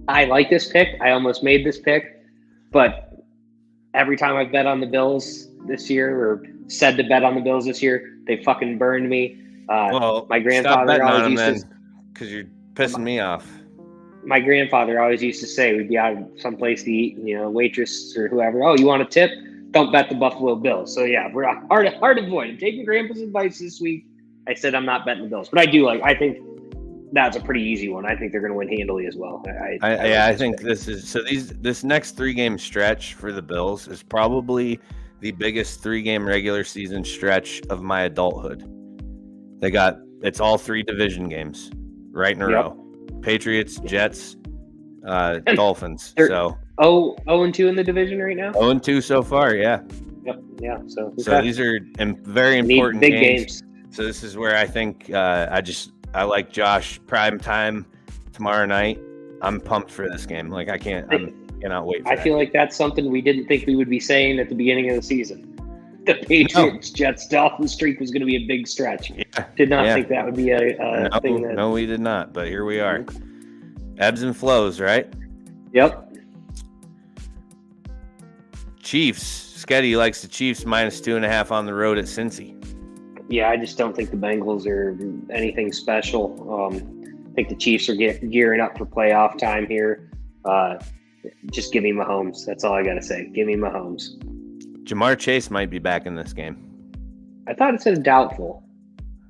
I like this pick. I almost made this pick, but every time I've bet on the Bills this year or said to bet on the Bills this year, they fucking burned me. Well, my grandfather always used to, because you're pissing me off. My grandfather always used to say, we'd be out someplace to eat, waitress or whoever. Oh, you want a tip? Don't bet the Buffalo Bills. So yeah, we're hard avoid. I'm taking Grandpa's advice this week. I said I'm not betting the Bills, but I think that's a pretty easy one. I think they're going to win handily as well. I think this next 3-game stretch for the Bills is probably the biggest 3-game regular season stretch of my adulthood. It's all 3 division games right in a row. Patriots, Jets, Dolphins. So 0-2 in the division right now. 0-2 so far, yeah. Yep, yeah. So these are very important big games. So this is where I think I like Josh prime time tomorrow night. I'm pumped for this game. I cannot wait. I feel like that's something we didn't think we would be saying at the beginning of the season. The Patriots, Jets, Dolphins streak was going to be a big stretch. Yeah. Did not think that would be a thing. No, we did not. But here we are. Ebbs and flows, right? Yep. Chiefs. Sketty likes the Chiefs -2.5 on the road at Cincy. Yeah, I just don't think the Bengals are anything special. I think the Chiefs are gearing up for playoff time here. Just give me Mahomes. That's all I got to say. Give me Mahomes. Jamar Chase might be back in this game. I thought it said doubtful.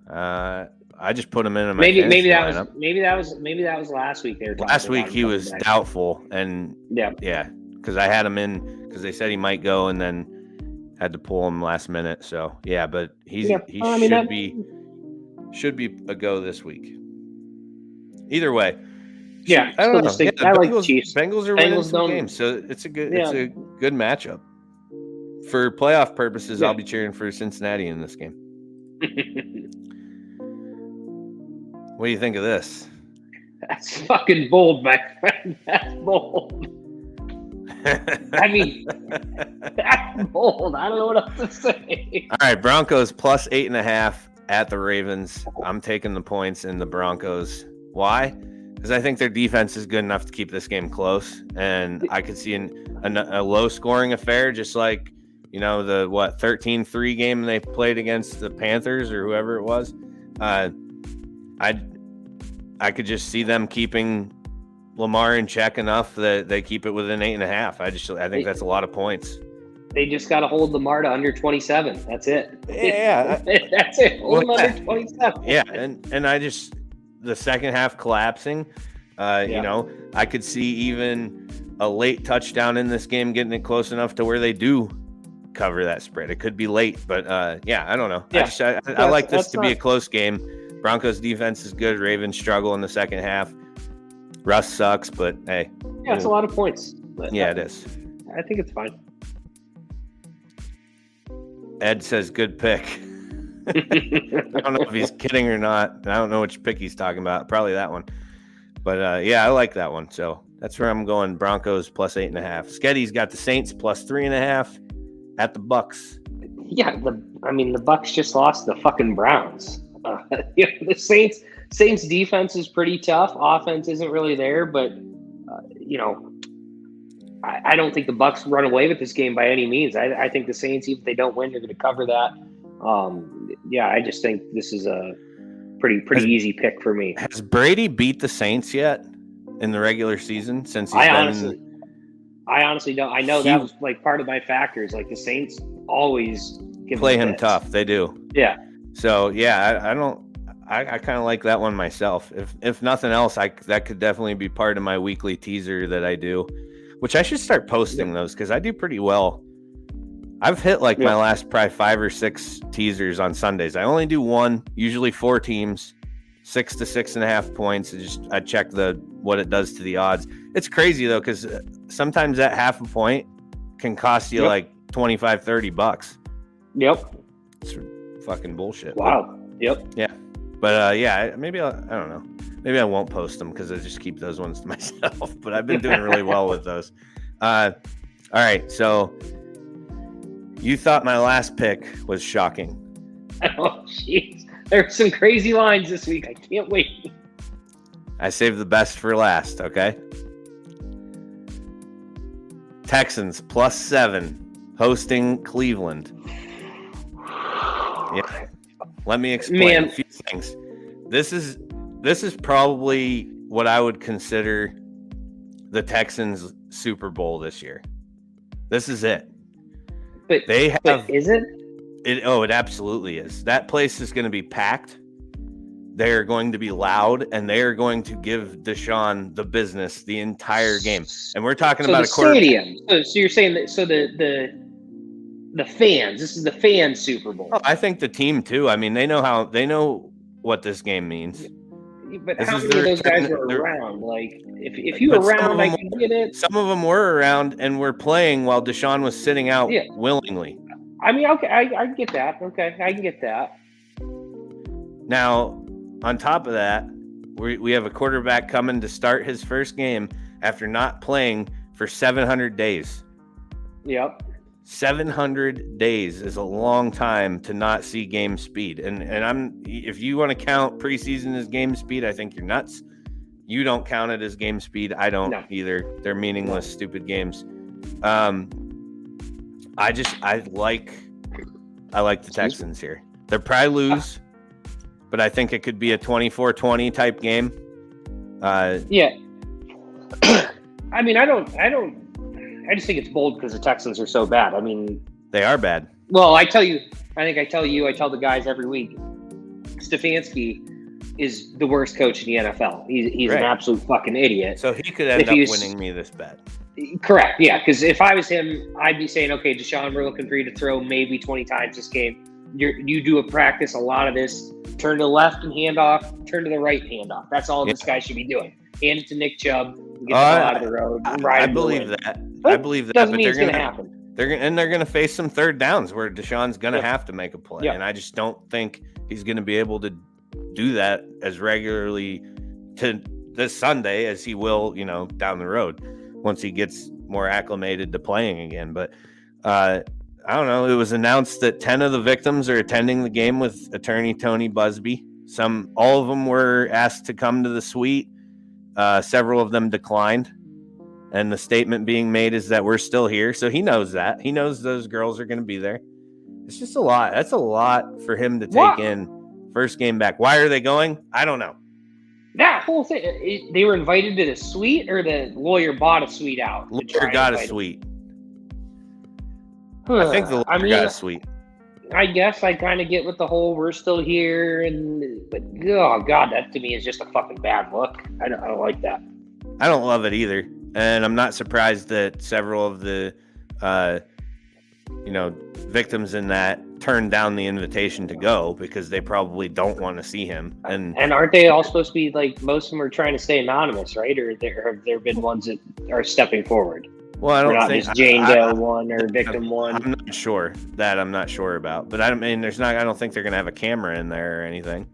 I just put him in my maybe lineup. that was last week. They were last week he was doubtful, and yeah, because I had him in because they said he might go, and then had to pull him last minute. So yeah, but he should be a go this week. Either way, yeah, I don't know. I like the Chiefs. Bengals are winning some games, so it's a good matchup. For playoff purposes, I'll be cheering for Cincinnati in this game. What do you think of this? That's fucking bold, my friend. That's bold. I mean, that's bold. I don't know what else to say. All right, Broncos +8.5 at the Ravens. I'm taking the points in the Broncos. Why? Because I think their defense is good enough to keep this game close, and I could see a low-scoring affair, just like the 13-3 game they played against the Panthers or whoever it was. I could just see them keeping Lamar in check enough that they keep it within 8.5. I think that's a lot of points. They just got to hold Lamar to under 27. That's it. Yeah, that's it. Hold him under 27. Yeah, and I just the second half collapsing. I could see even a late touchdown in this game, getting it close enough to where they do cover that spread. It could be late, but I don't know. Yeah. I like this to be a close game. Broncos defense is good. Ravens struggle in the second half. Russ sucks, but hey. Yeah, it's a lot of points. Yeah, it is. I think it's fine. Ed says good pick. I don't know if he's kidding or not. I don't know which pick he's talking about. Probably that one. But I like that one. So that's where I'm going. Broncos +8.5. Sketty's got the Saints +3.5 at the Bucks. Yeah, the Bucks just lost the fucking Browns. The Saints defense is pretty tough. Offense isn't really there, but I don't think the Bucks run away with this game by any means. I think the Saints, even if they don't win, they're going to cover that. yeah, I just think this is a pretty easy pick for me. Has Brady beat the Saints yet in the regular season since he's I honestly don't. I know that was like part of my factors. Like the Saints always play him tough. They do. Yeah. So yeah, I kind of like that one myself. If nothing else, that could definitely be part of my weekly teaser that I do, which I should start posting those because I do pretty well. I've hit my last probably 5 or 6 teasers on Sundays. I only do one, usually 4 teams, 6 to 6.5 points. I check what it does to the odds. It's crazy though, because sometimes that half a point can cost you like $25-$30. Yep. It's fucking bullshit. Wow. Yep. Yeah. But maybe I don't know. Maybe I won't post them because I just keep those ones to myself. But I've been doing really well with those. All right. So you thought my last pick was shocking. Oh, jeez. There's some crazy lines this week. I can't wait. I saved the best for last, okay? Texans +7 hosting Cleveland. Yeah. Let me explain a few things. This is probably what I would consider the Texans Super Bowl this year. This is it. But is it? It absolutely is. That place is going to be packed. They are going to be loud, and they are going to give Deshaun the business the entire game. And we're talking about a stadium. So you're saying that? So the fans. This is the fan Super Bowl. Oh, I think the team too. I mean, they know what this game means. But how many of those guys were around? Like, if you were around, I can get it. Some of them were around and were playing while Deshaun was sitting out willingly. I mean, okay, I get that. Okay, I can get that. Now, on top of that, we have a quarterback coming to start his first game after not playing for 700 days. Yep. 700 days is a long time to not see game speed. And if you want to count preseason as game speed, I think you're nuts. You don't count it as game speed. I don't either. They're meaningless, stupid games. I like the Texans here. They'll probably lose, but I think it could be a 24-20 type game. Yeah. I mean, I just think it's bold because the Texans are so bad. I mean, they are bad. Well, I tell the guys every week, Stefanski is the worst coach in the NFL. He's an absolute fucking idiot. So he could end up winning me this bet. Correct. Yeah. Because if I was him, I'd be saying, okay, Deshaun, we're looking for you to throw maybe 20 times this game. You do a practice, a lot of this. Turn to the left and hand off. Turn to the right, hand off. That's all this guy should be doing. Hand it to Nick Chubb. Get the ball out of the road. I believe that. I believe that. Doesn't mean it's going to happen. They're going to face some third downs where Deshaun's going to have to make a play, and I just don't think he's going to be able to do that as regularly to this Sunday as he will, down the road once he gets more acclimated to playing again. But I don't know. It was announced that 10 of the victims are attending the game with attorney Tony Busby. All of them were asked to come to the suite. Several of them declined. And the statement being made is that we're still here. So he knows that. He knows those girls are going to be there. It's just a lot. That's a lot for him to take in. First game back. Why are they going? I don't know. That whole thing. They were invited to the suite, or the lawyer bought a suite out? Lawyer got a suite. I think the lawyer got a suite. I guess I kind of get with the whole we're still here. But oh, God, that to me is just a fucking bad look. I don't like that. I don't love it either. And I'm not surprised that several of the, victims in that turned down the invitation to go because they probably don't want to see him. And aren't they all supposed to be most of them are trying to stay anonymous, right? Or have there been ones that are stepping forward? Well, I don't think just Jane Doe one or victim one. I'm not sure that. I'm not sure about, but I don't think they're going to have a camera in there or anything.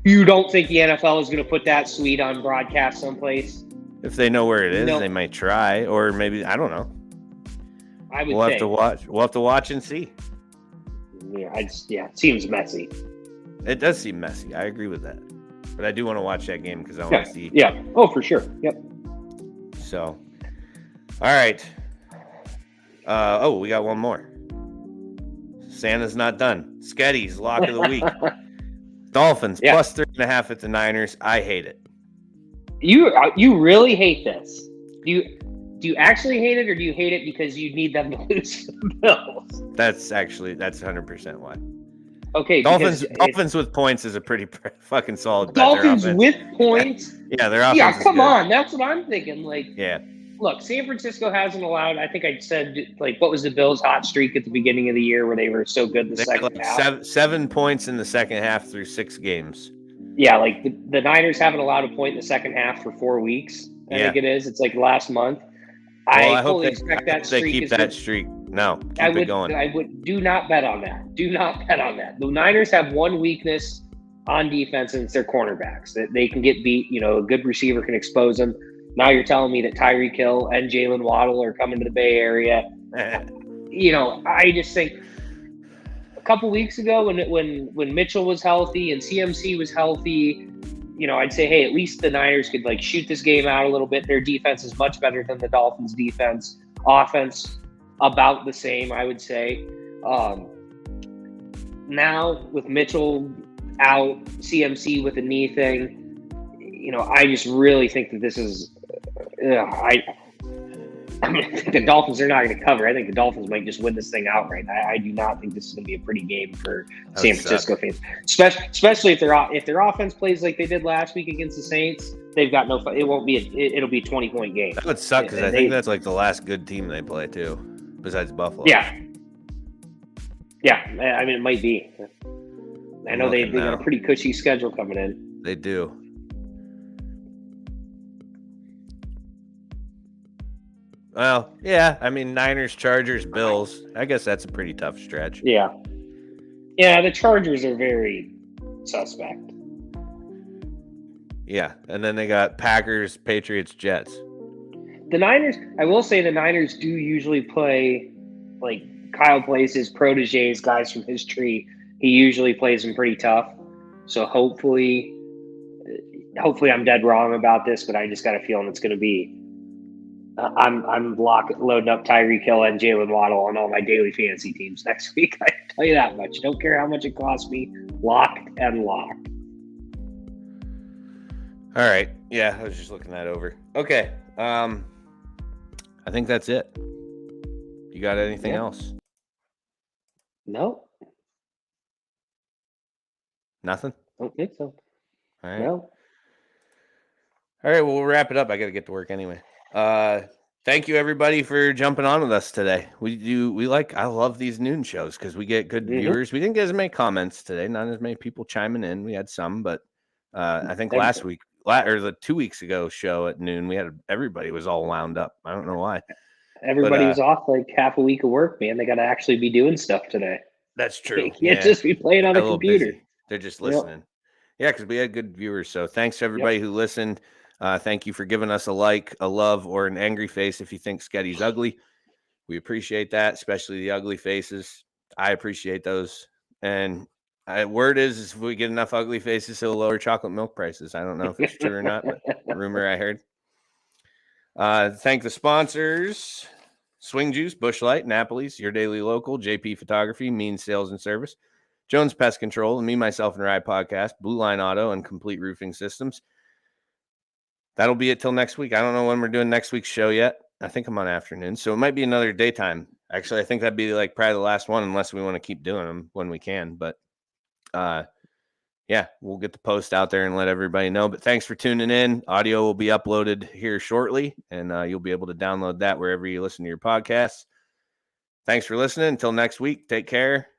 You don't think the NFL is going to put that suite on broadcast someplace? If they know where it is, they might try, or maybe I don't know. We'll have to watch. We'll have to watch and see. Yeah, it seems messy. It does seem messy. I agree with that, but I do want to watch that game because I want to see. Yeah. Oh, for sure. Yep. So, all right. We got one more. Santa's not done. Sketty's lock of the week. Dolphins plus 3.5 at the Niners. I hate it. You really hate this. Do you actually hate it, or do you hate it because you need them to lose to the Bills? That's 100% why. Okay, Dolphins with points is a pretty fucking solid bet. Dolphins with points? Yeah, their offense. Yeah, come on. That's what I'm thinking. Yeah. Look, San Francisco hasn't allowed. I think I said what was the Bills' hot streak at the beginning of the year where they were so good the second half? 7 points in the second half through 6 games. Yeah, the Niners haven't allowed a point in the second half for 4 weeks. I think it is. It's last month. Well, I fully expect that streak. They keep that streak. No, keep it going. I would do not bet on that. Do not bet on that. The Niners have one weakness on defense, and it's their cornerbacks. That they can get beat. A good receiver can expose them. Now you're telling me that Tyreek Hill and Jalen Waddle are coming to the Bay Area. I just think a couple weeks ago when Mitchell was healthy and CMC was healthy, I'd say, hey, at least the Niners could shoot this game out a little bit. Their defense is much better than the Dolphins' defense. Offense, about the same, I would say. Now with Mitchell out, CMC with a knee thing, I just really think that this is. I think the Dolphins are not going to cover. I think the Dolphins might just win this thing outright. I do not think this is going to be a pretty game for San Francisco fans, especially if their offense plays like they did last week against the Saints. They've got no. It won't be. It'll be a 20-point game. That would suck because I think that's the last good team they play too, besides Buffalo. Yeah. I mean, it might be. I know they got a pretty cushy schedule coming in. They do. Well, yeah. I mean, Niners, Chargers, Bills. I guess that's a pretty tough stretch. Yeah. Yeah, the Chargers are very suspect. Yeah, and then they got Packers, Patriots, Jets. The Niners, I will say the Niners do usually play, Kyle plays his proteges, guys from his tree. He usually plays them pretty tough. So hopefully I'm dead wrong about this, but I just got a feeling it's going to be. I'm loading up Tyreek Hill and Jalen Waddle on all my daily fantasy teams next week. I can tell you that much. Don't care how much it costs me. Locked and locked. All right. Yeah, I was just looking that over. Okay. I think that's it. You got anything else? No. Nothing? Don't think so. All right. No. All right, well, we'll wrap it up. I got to get to work anyway. Thank you everybody for jumping on with us today. I love these noon shows because we get good viewers. We didn't get as many comments today, not as many people chiming in. We had some, but I think last week or the 2 weeks ago show at noon, everybody was all wound up. I don't know why. Everybody was off half a week of work, man. They got to actually be doing stuff today. That's true. They can't just be playing on a computer. Busy. They're just listening. Yeah, because we had good viewers. So thanks to everybody who listened. Thank you for giving us a like, a love, or an angry face if you think Sketty's ugly. We appreciate that, especially the ugly faces. I appreciate those. And word is if we get enough ugly faces, he'll lower chocolate milk prices. I don't know if it's true or not, but rumor I heard. Thank the sponsors: Swing Juice, Busch Light, Napoli's, Your Daily Local, JP Photography, Mean Sales and Service, Jones Pest Control, and Me, Myself, and Ride Podcast, Blue Line Auto, and Complete Roofing Systems. That'll be it till next week. I don't know when we're doing next week's show yet. I think I'm on afternoon, so it might be another daytime. Actually, I think that'd be probably the last one unless we want to keep doing them when we can. But yeah, we'll get the post out there and let everybody know. But thanks for tuning in. Audio will be uploaded here shortly, and you'll be able to download that wherever you listen to your podcasts. Thanks for listening. Until next week, take care.